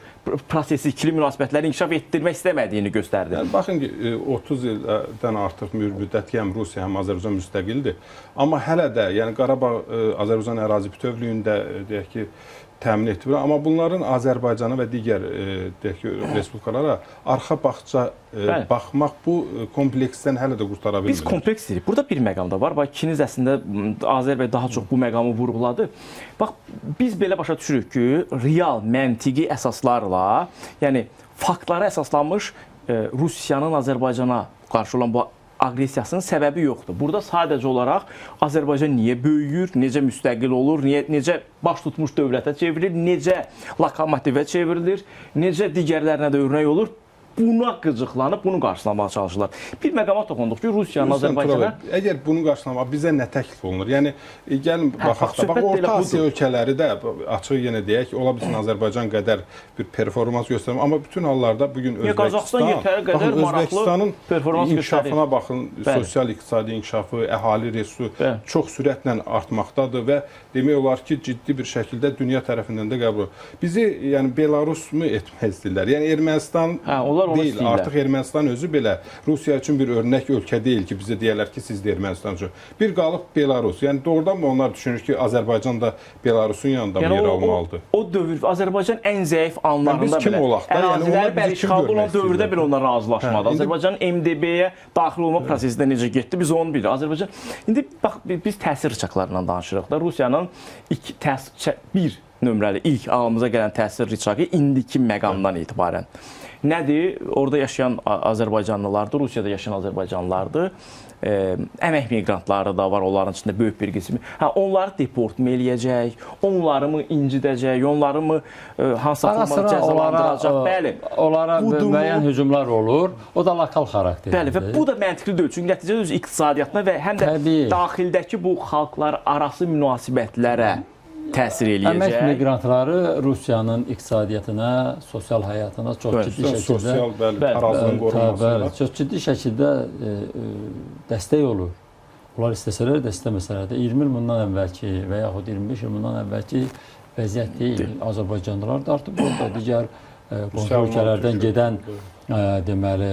prosesi, ikili münasibətləri inkişaf etdirmək istəmədiyini göstərdi. Yəni, baxın ki, 30 ildən artıq müddət ki, həm Rusiya, həm Azərbaycan müstəqildir. Amma hələ də, yəni Qarabağ Azərbaycan ərazi bütövlüyündə deyək ki, təmin etdirir. Amma bunların Azərbaycana və digər deyək ki, respublikalara arxa baxça baxmaq bu kompleksdən hələ də qurtara bilmir. Biz kompleks deyirik. Burada bir məqam da var. Bax, ikiniz əslində Azər bəy daha çox bu məqamı vurğuladı. Bax, biz belə başa düşürük ki, real, məntiqi əsaslarla, yəni faktlara əsaslanmış Rusiyanın Azərbaycana qarşı olan bu aqressiyasının səbəbi yoxdur. Burada sadəcə olaraq Azərbaycan niyə böyüyür, necə müstəqil olur, necə baş tutmuş dövlətə çevrilir, necə lokomotivə çevrilir, necə digərlərinə də örnək olur. buna qıcıqlanıb bunu qarşılamağa çalışırlar. Bir məqama toxunduq ki, Rusiyanın Azərbaycana əgər bunu qarşılamaq bizə nə təklif olunur? Yəni gəlin baxaq da, söhbət Orta elə Asiya budur. ölkələri də açıq yenə deyək, ola bilsin Azərbaycan qədər bir performans göstərmir, amma bütün hallarda bu gün Qazaxıstan yetəri qədər maraqlı Özbəkistanın performans inkişafına baxın, Bəli. sosial-iqtisadi inkişafı, əhali resursu Bəli. çox sürətlə artmaqdadır və demək olar ki, ciddi bir şəkildə dünya tərəfindən də qəbul olunur. Bizi yəni Belarus mu etmək istəyirlər? Yəni Ermənistan onlar onu deyil, istəyirlər. artıq Ermənistan özü belə Rusiya üçün bir örnək ölkə deyil ki, bizə deyərlər ki, siz də Ermənistan üçün. Bir qalıb Belarus. Yəni doğrudan mı onlar düşünür ki, Azərbaycan da Belarusun yanında mı yer almalıdır? O dövr Azərbaycan ən zəif anlarında biz kim belə olaq da? Yəni onlar əraziləri bizi kim işğalda olan görmək dövrdə istəyirlər? belə onlar razılaşmadı. Azərbaycanın MDB-yə daxil olma prosesində necə getdi, biz onu bilirik. Azərbaycan indi bax biz təsir rıçaqlarından danışırıq da. Rusiyanın bir nömrəli ilk ağlımıza gələn təsir rıçağı indiki məqamdan etibarən nədir? Orada yaşayan Azərbaycanlılardır, Rusiyada yaşayan Azərbaycanlılardır. Əmək miqrantları da var, onların içində böyük bir qismi. Onları deport mu eləyəcək, onları mı incidəcək, onları mı hansı axılmalı cəzalandıracaq? Bəli. Onlara müəyyən hücumlar olur. O da lokal xarakterdir. Bəli və bu da məntiqli deyil. Çünki nəticədə öz iqtisadiyyatına və həm də daxildəki bu xalqlar arası münasibətlərə təsir eləyəcək. Əmək miqrantları Rusiyanın iqtisadiyyatına, sosial həyatına çox ciddi şəkildə sosial tarazının qorunmasına çox ciddi şəkildə dəstək olur. Onlar istəsələr də, istəməsələr də 20 il bundan əvvəlki və yaxud 25 il bundan əvvəlki vəziyyət deyil. Azərbaycanlılar da artıq burada digər qonşu ölkələrdən gedən deməli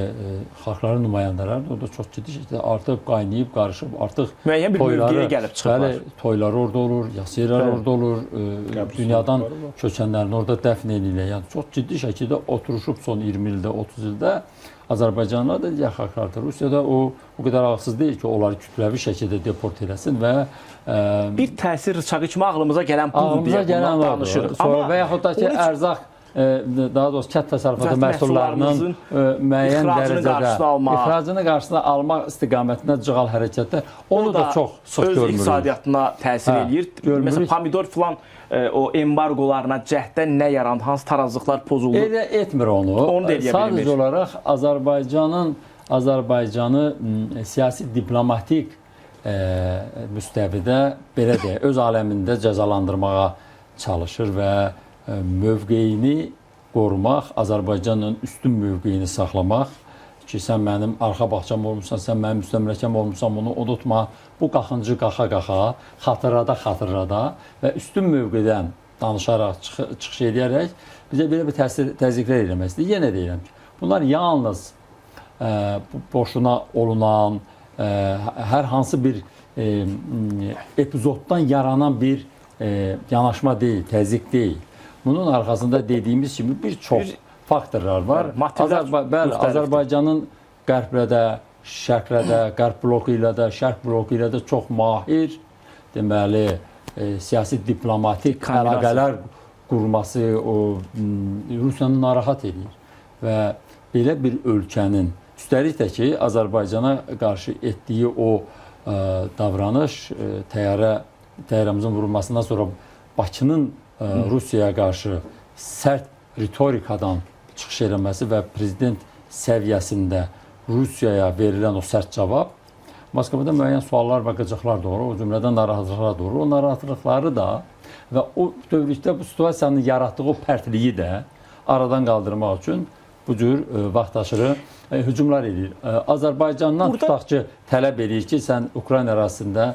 xalqların nümayəndələri orada çox ciddi şəkildə artıq qaynayıb, qarışıb, artıq müəyyən bir bölgəyə gəlib çıxırlar. Bəli, toylar orada olur, yasirlər orada olur, dünyadan köçənlərini orada dəfn edirlər. Yəni çox ciddi şəkildə oturuşub son 20 ildə, 30 ildə Azərbaycanlılar da digər xalqlardır. Rusiyada o qədər ağırsız deyil ki, onları kütləvi şəkildə deport eləsin və bir təsir rıçağı kimi ağlımıza gələn budur deyə bundan danışırıq. Sonra və yaxud da ki, ərzaq daha doğrusu kənd təsərrüfatı məhsullarının müəyyən dərəcədə ixracını qarşısına almaq istiqamətində cığal hərəkətdə onu da çox sıx görmürük. Öz iqtisadiyyatına təsir eləyir. Məsələn, pomidor filan o embargolarına cəhddən nə yarandı, hansı tarazlıqlar pozuldu? Etmir onu. Onu da eləyə bilmir. Sadəcə olaraq Azərbaycanı siyasi diplomatik müstəvidə belə deyək, öz aləmində cəzalandırmağa çalışır və mövqeyini qorumaq, Azərbaycanın üstün mövqeyini saxlamaq ki, sən mənim arxa bağçam olmuşsan, sən mənim müstəmləkəm olmuşsan, bunu unutma. Bu qaxıncı qaxa-qaxa, xatırlada və üstün mövqedən danışaraq, çıxış edərək bizə belə bir təzyiqlər eləmək istəyir. Yenə deyirəm ki, bunlar yalnız boşuna olunan, hər hansı bir epizoddan yaranan bir yanaşma deyil, təzyiq deyil. Bunun arxasında dediyimiz kimi bir çox faktorlar var. Bəli, Azərbaycanın qərblə də, şərqlə də, qərb bloku ilə də, şərq bloku ilə də çox mahir, deməli, siyasi diplomatik əlaqələr qurması Rusiyanı narahat edir. Və belə bir ölkənin, üstəlik də ki, Azərbaycana qarşı etdiyi o davranış, təyyarəmizin vurulmasından sonra Bakının Rusiyaya qarşı sərt ritorikadan çıxış eləməsi və prezident səviyyəsində Rusiyaya verilən o sərt cavab Moskvada müəyyən suallar və qıcıqlar doğru, o cümlədən narahatlıqlar doğru. O narahatlıqları da və o dövlətdə bu situasiyanın yaratdığı o pərtliyi də aradan qaldırmaq üçün bu cür vaxtaşırı hücumlar edir. Azərbaycandan tutaq ki, tələb edir ki, sən Ukrayna ərazisində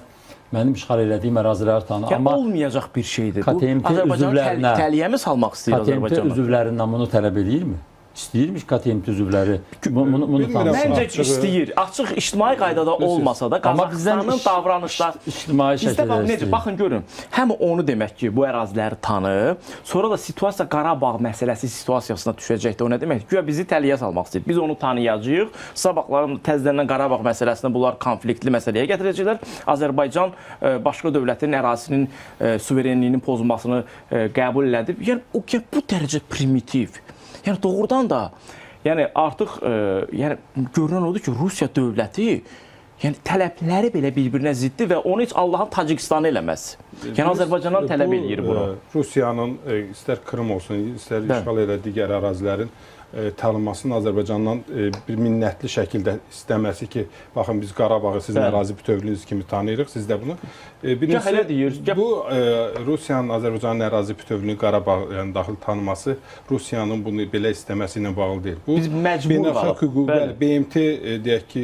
mənim işğal elədiyim əraziləri tanı. Amma olmayacaq bir şeydir. KTMT üzvlərinə təliyəmi salmaq istəyir Azərbaycan. KTMT üzvlərindən bunu tələb edirmi? İstəyirmiş KTMT üzvləri bunu tanısın. Məncə istəyir. Açıq ictimai qaydada olmasa da Qazaxıstanın davranışları ictimai şəkildə necə? Baxın görün. Həm onu demək ki, bu əraziləri tanı, sonra da situasiya Qarabağ məsələsi situasiyasına düşəcəkdir. O nə deməkdir? Güya bizi təliyə salmaq istəyir. Biz onu tanıyacağıq. Sabahların təzədən Qarabağ məsələsində bunlar konfliktli məsələyə gətirəcəklər. Azərbaycan başqa dövlətin ərazisinin suverenliyinin pozulmasını qəbul elədi. Yəni bu dərəcə primitiv. Yəni doğrudan da, yəni artıq görünən odur ki, Rusiya dövləti Yəni tələbləri belə bir-birinə ziddir və onu heç Allahın Tacikistanı eləməz. Yəni Azərbaycandan tələb eləyir bunu. Rusiyanın istər Krım olsun, istər işğal elədiyi digər ərazilərin tanınmasının Azərbaycandan bir minnətli şəkildə istəməsi ki, baxın biz Qarabağı sizin ərazi bütövlüyünüz kimi tanıyırıq, siz də bunu. Bu Rusiyanın Azərbaycanın ərazi bütövlüyünü Qarabağ yəni daxil tanıması Rusiyanın bunu belə istəməsi ilə bağlı deyil. Bu biz məcbur beynəlxalq hüquq, BMT deyək ki,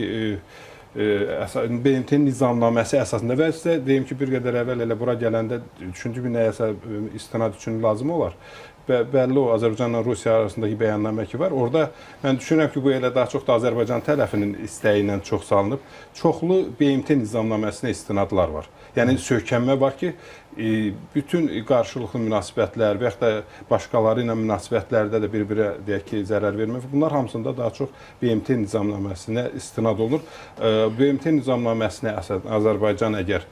BMT-nin nizamnaməsi əsasında və sizə deyim ki, bir qədər əvvəl elə bura gələndə düşündüm ki, nəyəsə istinad üçün lazım olar. Və bəlli o Azərbaycanla Rusiya arasındakı bəyannamə ki var. Orada mən düşünürəm ki, bu elə daha çox da Azərbaycan tərəfinin istəyi ilə çox salınıb. Çoxlu BMT nizamnaməsinə istinadlar var. Yəni söhkənmə var ki, bütün qarşılıqlı münasibətlər və yaxud da başqaları ilə münasibətlərdə də bir-birə deyək ki, zərər vermək. Bunlar hamısında daha çox BMT nizamnaməsinə istinad olunur. BMT nizamnaməsinə əsasən Azərbaycan əgər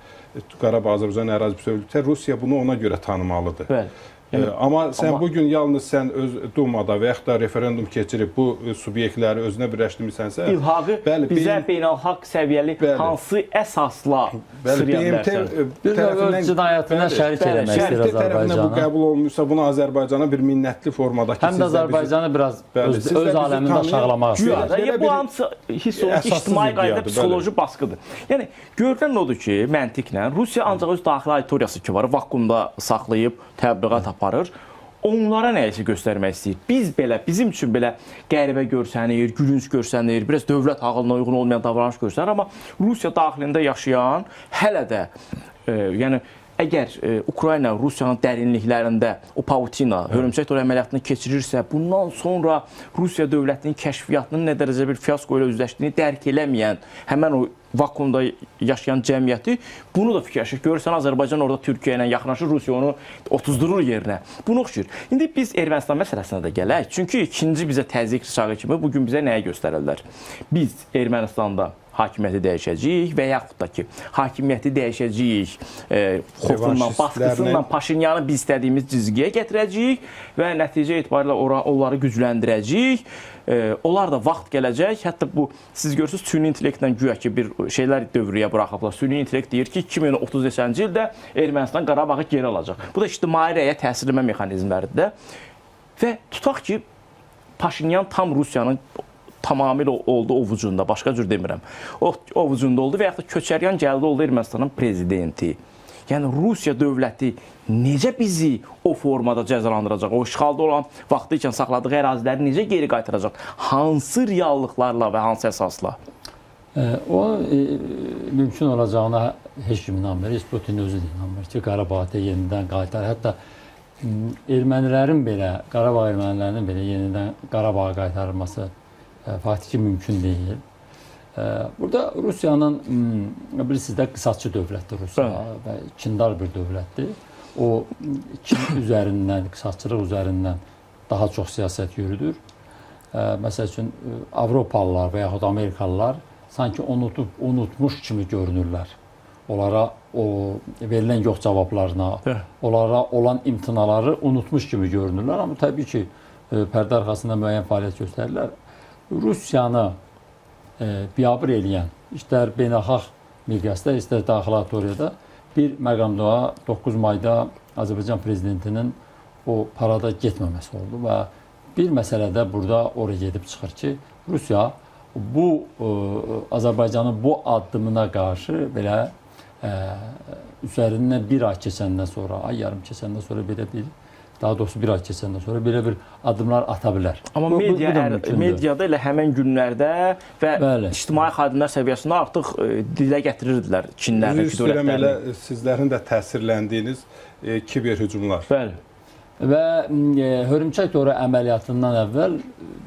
Qarabağ Azərbaycan ərazi bütövlükdə Rusiya bunu ona görə tanımalıdır. Bəli. Amma sən bugün yalnız sən öz Dumada və yaxud da referendum keçirib bu subyektləri özünə birləşdirmisənsə, İlhaqı bizə beynəlxalq səviyyəli hansı əsasla sürüyə bilərsən? Bir öz cinayətindən şərik eləmək istəyir Azərbaycana. Bu qəbul olunmuşsa, bunu Azərbaycana bir minnətli formada həm də Azərbaycanı biraz öz aləmində aşağılamaq istəyir. Bu hamısı hiss olunur ki, ictimai qaydada psixoloji baskıdır. Yəni, görülən odur ki, məntiqlə Rusiya ancaq öz daxili auditoriyası ki var, vakuumda saxlayıb təbliğat aparır. Onlara nəyisə göstərmək istəyir. Biz belə, bizim üçün belə qəribə görsənir, gülünc görsənir, biraz dövlət ağılına uyğun olmayan davranış görsənir. Amma Rusiya daxilində yaşayan hələ də, yəni əgər Ukrayna Rusiyanın dərinliklərində o Pautina, hörümçək toru əməliyyatını keçirirsə, bundan sonra Rusiya dövlətinin kəşfiyyatının nə dərəcə bir fiyasko ilə üzləşdiyini dərk eləməyən, həmən o vakuumda yaşayan cəmiyyəti bunu da fikirləşir. Görürsən, Azərbaycan orada Türkiyə ilə yaxınlaşır, Rusiya onu otuzdurur yerinə. Bunu oxşuyur. İndi biz Ermənistan məsələsinə də gələk. Çünki ikinci bizə təzyiq rıçağı kimi bugün bizə nəyə göstərirlər? Biz Ermənistanda hakimiyyəti dəyişəcəyik və yaxud da ki, hakimiyyəti dəyişəcəyik, xofundan, baskısından Paşinyanı biz istədiyimiz cizgiyə gətirəcəyik və nəticə etibarilə onları gücləndirəcəyik. Onlar da vaxt gələcək. Hətta bu, siz görürsünüz, süni intellektlə güya ki, bir şeylər dövrüyə buraxıblar. Süni intellekt deyir ki, 2030-cu ildə Ermənistan Qarabağı geri alacaq. Bu da ictimai rəyə təsirləmə mexanizmləridir. Və tutaq ki, Paşinyan tam Rusiyanın tamamilə oldu ovucunda, başqa cür demirəm. O ovucunda oldu və yaxud da Köçəryan gəldi oldu Ermənistanın prezidenti. Yəni Rusiya dövləti necə bizi o formada cəzalandıracaq? O işğalda olan vaxtı ikən saxladığı əraziləri necə geri qaytaracaq? Hansı reallıqlarla və hansı əsasla? O mümkün olacağına heç kim inanmır. Putin özü də inanmır ki, Qarabağı yenidən qaytar. Hətta ermənilərin belə, Qarabağ ermənilərinin belə yenidən Qarabağa qaytarılması faktiki mümkün deyil. Burada Rusiyanın, bilirsiniz də, qısaççı dövlətdir Rusiya və kindar bir dövlətdir. O, kin üzərindən, qısaççılıq üzərindən daha çox siyasət yürüdür. Məsəl üçün, Avropalılar və yaxud Amerikalılar sanki unutmuş kimi görünürlər. Onlara o verilən yox cavablarına, onlara olan imtinaları unutmuş kimi görünürlər. Amma təbii ki, pərdə arxasında müəyyən fəaliyyət göstərirlər. Rusiyanı biabır eləyən, istər beynəlxalq miqyasda, istər daxili auditoriyada bir məqamda 9 mayda Azərbaycan prezidentinin o parada getməməsi oldu və bir məsələdə burada oraya gedib çıxır ki, Rusiya bu Azərbaycanın bu addımına qarşı belə üzərindən bir ay keçəndən sonra, ay yarım keçəndən sonra belə bir, daha doğrusu bir ay keçəndən sonra belə bir addımlar ata bilər. Amma mediada elə həmən günlərdə və ictimai xadimlər səviyyəsində artıq dilə gətirirdilər Çinlərdəki dövlətlərini. Elə sizlərin də təsirləndiyiniz kiber hücumlar. Bəli. Və hörümçək toru əməliyyatından əvvəl,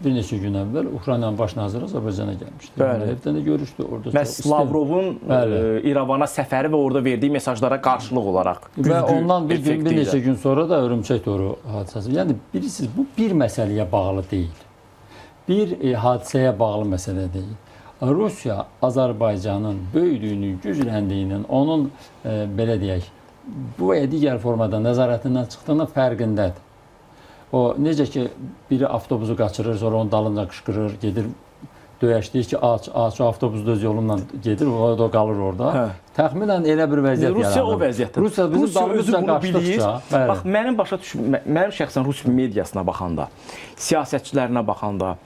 bir neçə gün əvvəl Ukraynanın baş naziri Azərbaycana gəlmişdi. Evdən də görüşdü. Məhz Lavrovun İrəvana səfəri və orada verdiyi mesajlara qarşılıq olaraq. Və ondan bir neçə gün sonra da hörümçək toru hadisəsi. Yəni, bilirsiniz, bu bir məsələyə bağlı deyil. Bir hadisəyə bağlı məsələ deyil. Rusiya Azərbaycanın böyüdüyünün, gücləndiyinin, onun, belə deyək, bu və digər formada nəzarətindən çıxdığının fərqindədir. O, necə ki, biri avtobusu qaçırır, sonra onun dalınca qışqırır, gedir döyəşdiyi ki, aç avtobus da öz yolundan gedir, o da qalır orada. Hə. Təxminən elə bir vəziyyət yaranır. Rusiya o vəziyyətdə. Rusiya bizim dalımızca qaçdıqca. Bax, mənim şəxsən Rus mediasına baxanda, siyasətçilərinə baxanda,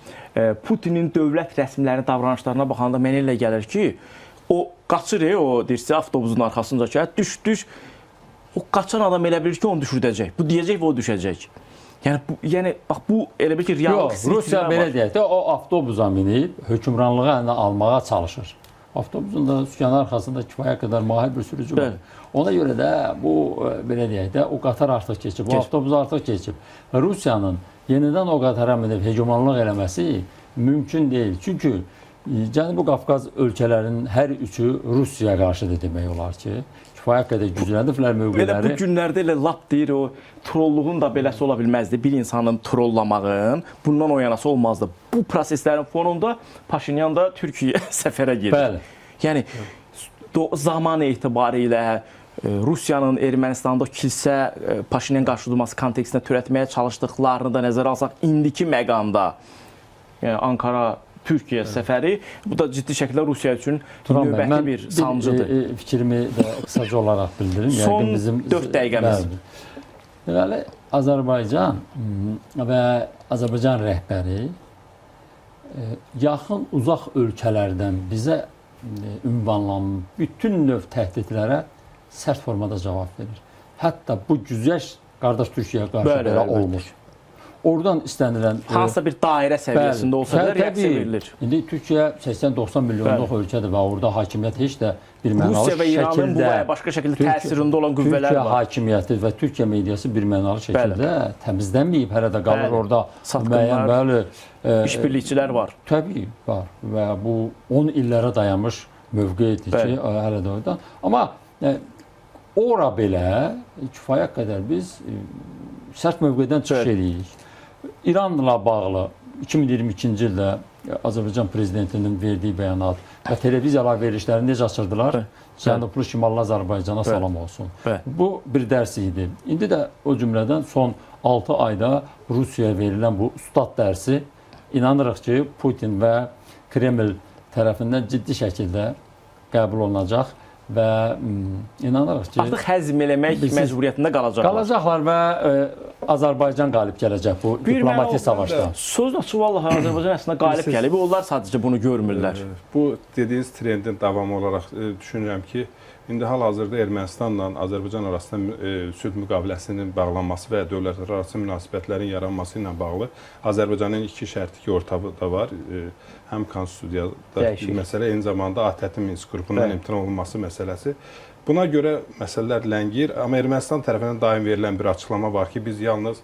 Putinin dövlət rəsmilərinin davranışlarına baxanda mənə elə gəlir ki, o qaçır, o deyirsə avtobusun arxasınca düş. O qaçan adam elə bilir ki, onu düşürdəcək. Bu deyəcək və o düşəcək. Yəni bax bu elə bir ki, real Rusiya belə deyək də, o avtobusa minib hökmranlığı əlinə almağa çalışır. Avtobusun da sükanın arxasında kifayət qədər mahir bir sürücü var. Ona görə də bu belə deyək də, o qatar artıq keçib, o avtobus artıq keçib. Rusiyanın yenidən o qatara minib hegemonluq eləməsi mümkün deyil. Çünki Cənubi Qafqaz ölkələrinin hər üçü Rusiyaya qarşıdır demək olar ki, kifayət qədər gücləndiriblər mövqeləri. Bu günlərdə elə lap deyir, o trolluğun da beləsi ola bilməzdi. Bir insanın trollamağın bundan o yanası olmazdı. Bu proseslərin fonunda Paşinyan da Türkiyəyə səfərə gedir. Bəli. Yəni zaman etibarilə Rusiyanın Ermənistanda kilsə Paşinyan qarşıdurması kontekstində törətməyə çalışdıqlarını da nəzərə alsaq, indiki məqamda Ankara Türkiyə səfəri, bu da ciddi şəkildə Rusiya üçün növbəti bir sancıdır. Fikrimi də qısaca olaraq bildirim. Son 4 dəqiqəmiz. Deməli, Azərbaycan və Azərbaycan rəhbəri yaxın, uzaq ölkələrdən bizə ünvanlanmış bütün növ təhdidlərə sərt formada cavab verir. Hətta bu güzəşt qardaş Türkiyəyə qarşı belə olmuş. Oradan istənilən hansısa bir dairə səviyyəsində olsa da reaksiya verilir. İndi Türkiyə 80-90 milyonluq ölkədir və orada hakimiyyət heç də bir mənalı Rusiya və İranın bu şəkildə başqa şəkildə təsirində olan qüvvələr Türkiyə var. hakimiyyəti və Türkiyə mediası bir mənalı şəkildə təmizlənməyib, hələ də qalır orada müəyyən işbirlikçilər var. Təbii var və bu 10 illərə dayanmış mövqedir ki, hələ də orada. Amma ora belə kifayət qədər biz sərt mövqedən çıxış edirik. İranla bağlı 2022-ci ildə Azərbaycan prezidentinin verdiyi bəyanat və televiziyalar verilişləri necə açırdılar? Cənublu Şimallı Azərbaycana salam olsun. Bu bir dərs idi. İndi də o cümlədən son 6 ayda Rusiyaya verilən bu ustad dərsi inanırıq ki, Putin və Kreml tərəfindən ciddi şəkildə qəbul olunacaq və inanırıq ki, artıq həzm eləmək məcburiyyətində qalacaqlar. Qalacaqlar və Azərbaycan qalib gələcək bu diplomatik savaşda. Söz açıq vallahi Azərbaycan əslində qalib gəlib. Onlar sadəcə bunu görmürlər. Bu dediyiniz trendin davamı olaraq düşünürəm ki, indi hal-hazırda Ermənistanla Azərbaycan arasında sülh müqaviləsinin bağlanması və dövlətlər arası münasibətlərin yaranması ilə bağlı Azərbaycanın iki şərti ki, ortada var. Həm konstitusiyada məsələ, eyni zamanda ATƏT Minsk qrupundan imtina olunması məsələsi. Buna görə məsələlər ləngir, amma Ermənistan tərəfindən daim verilən bir açıqlama var ki, biz yalnız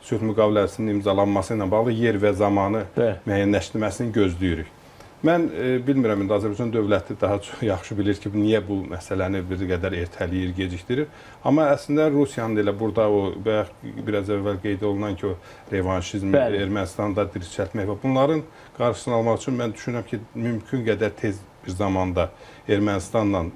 sülh müqaviləsinin imzalanması ilə bağlı yer və zamanı müəyyənləşdirməsini gözləyirik. Mən bilmirəm, indi Azərbaycan dövləti daha çox yaxşı bilir ki, niyə bu məsələni bir qədər ertələyir, gecikdirir. Amma əslində Rusiyanın elə burada o biraz əvvəl qeyd olunan ki, o revanşizmi Ermənistanda dirçəltmək və bunların qarşısını almaq üçün mən düşünürəm ki, mümkün qədər tez bir zamanda Ermənistanla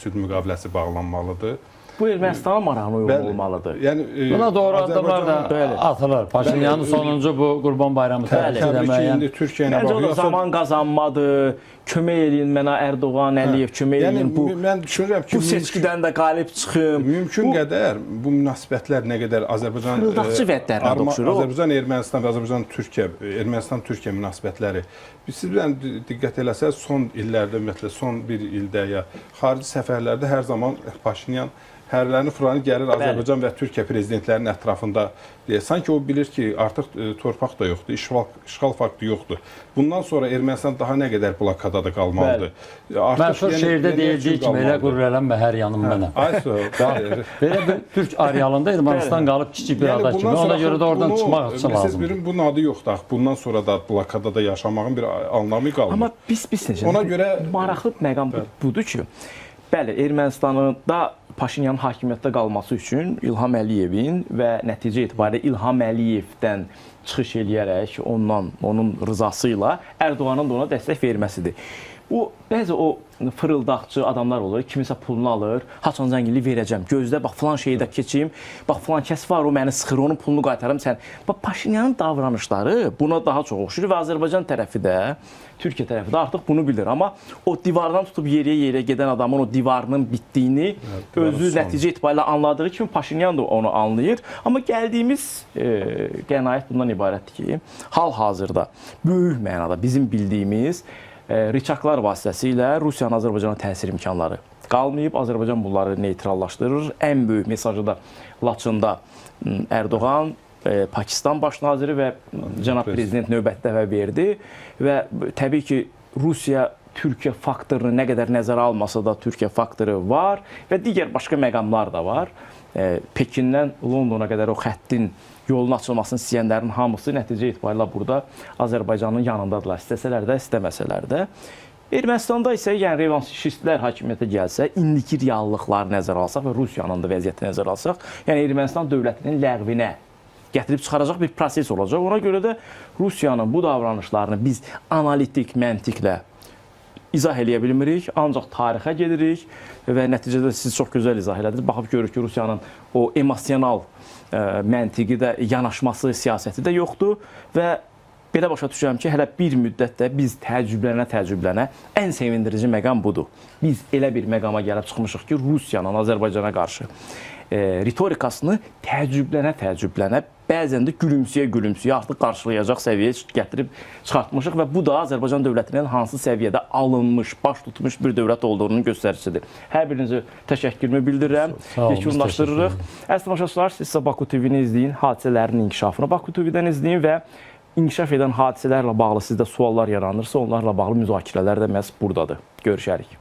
sülh müqaviləsi bağlanmalıdır. Bu Ermənistanın marağına uyğun olmalıdır. Yəni buna doğru addımlar da atılır. Paşinyanın sonuncu bu Qurban Bayramı təbrik etməyən. Məncə o da zaman qazanmadır. Kömək eləyin mənə Ərdoğan, Əliyev, kömək eləyin bu seçkidən də qalib çıxım. Mümkün qədər bu münasibətlər nə qədər Azərbaycan Azərbaycan Ermənistan və Azərbaycan Türkiyə, Ermənistan Türkiyə münasibətləri. Siz diqqət eləsəz, son illərdə ümumiyyətlə son bir ildə ya xarici səfərlərdə hər zaman Paşinyan hərlərini fırlanıb gəlir Azərbaycan və Türkiyə prezidentlərinin ətrafında. Sanki o bilir ki, artıq torpaq da yoxdur, işğal faktı yoxdur. Bundan sonra Ermənistan daha nə qədər blokadada qalmalıdır. Məşhur şeirdə deyildiyi kimi elə qürrələnmə hər yanım mənəm. Belə bir Türk arealında Ermənistan qalıb kiçik bir ada kimi. Ona görə də oradan çıxmaq üçün lazımdır. Siz birin, bunun adı yoxdur. Bundan sonra da blokadada yaşamağın bir anlamı qalmır. Amma biz ona görə maraqlı məqam budur ki, bəli, Ermənistanın da Paşinyanın hakimiyyətdə qalması üçün İlham Əliyevin və nəticə etibarilə İlham Əliyevdən çıxış eləyərək onun rızası ilə Ərdoğanın da ona dəstək verməsidir. O bəzi o fırıldaqçı adamlar olur, kimisə pulunu alır, haçan zənginliyi verəcəm, gözlə, bax filan şeyi də keçim, bax filan kəs var, o məni sıxır, onun pulunu qaytarım sən. Bax Paşinyanın davranışları buna daha çox oxşur və Azərbaycan tərəfi də, Türkiyə tərəfi də artıq bunu bilir. Amma o divardan tutub yeriyə gedən adamın o divarının bitdiyini özü nəticə etibarilə anladığı kimi Paşinyan da onu anlayır. Amma gəldiyimiz qənaət bundan ibarətdir ki, hal-hazırda böyük mənada bizim bildiyimiz rıçaqlar vasitəsilə Rusiyanın Azərbaycana təsir imkanları qalmayıb. Azərbaycan bunları neytrallaşdırır. Ən böyük mesajı da Laçında Erdoğan, Pakistan baş naziri və cənab prezident növbəti dəfə verdi və təbii ki, Rusiya Türkiyə faktorunu nə qədər nəzərə almasa da Türkiyə faktoru var və digər başqa məqamlar da var. Pekindən Londona qədər o xəttin yolun açılmasını istəyənlərin hamısı nəticə etibarilə burada Azərbaycanın yanındadırlar, istəsələr də, istəməsələr də. Ermənistanda isə, yəni revanşistlər hakimiyyətə gəlsə, indiki reallıqları nəzərə alsaq və Rusiyanın da vəziyyəti nəzərə alsaq, yəni Ermənistan dövlətinin ləğvinə gətirib çıxaracaq bir proses olacaq. Ona görə də Rusiyanın bu davranışlarını biz analitik məntiqlə izah eləyə bilmirik, ancaq tarixə gedirik və nəticədə siz çox gözəl izah elədiniz. Baxıb görürük ki, Rusiyanın o emosional məntiqi də, yanaşması, siyasəti də yoxdur və belə başa düşürəm ki, hələ bir müddətdə biz təəccüblənə ən sevindirici məqam budur. Biz elə bir məqama gəlib çıxmışıq ki, Rusiyanın Azərbaycana qarşı ritorikasını təəccüblənə, bəzən də gülümsüyə artıq qarşılayacaq səviyyəyə gətirib çıxartmışıq və bu da Azərbaycan dövlətinin hansı səviyyədə alınmış, baş tutmuş bir dövlət olduğunun göstəricisidir. Hər birinizə təşəkkürümü bildirirəm, yekunlaşdırırıq. Əziz tamaşaçılar, siz isə Baku TV-ni izləyin, hadisələrin inkişafını Baku TV-dən izləyin və inkişaf edən hadisələrlə bağlı sizdə suallar yaranırsa, onlarla bağlı müzakirələr də məhz buradadır. Görüşərik.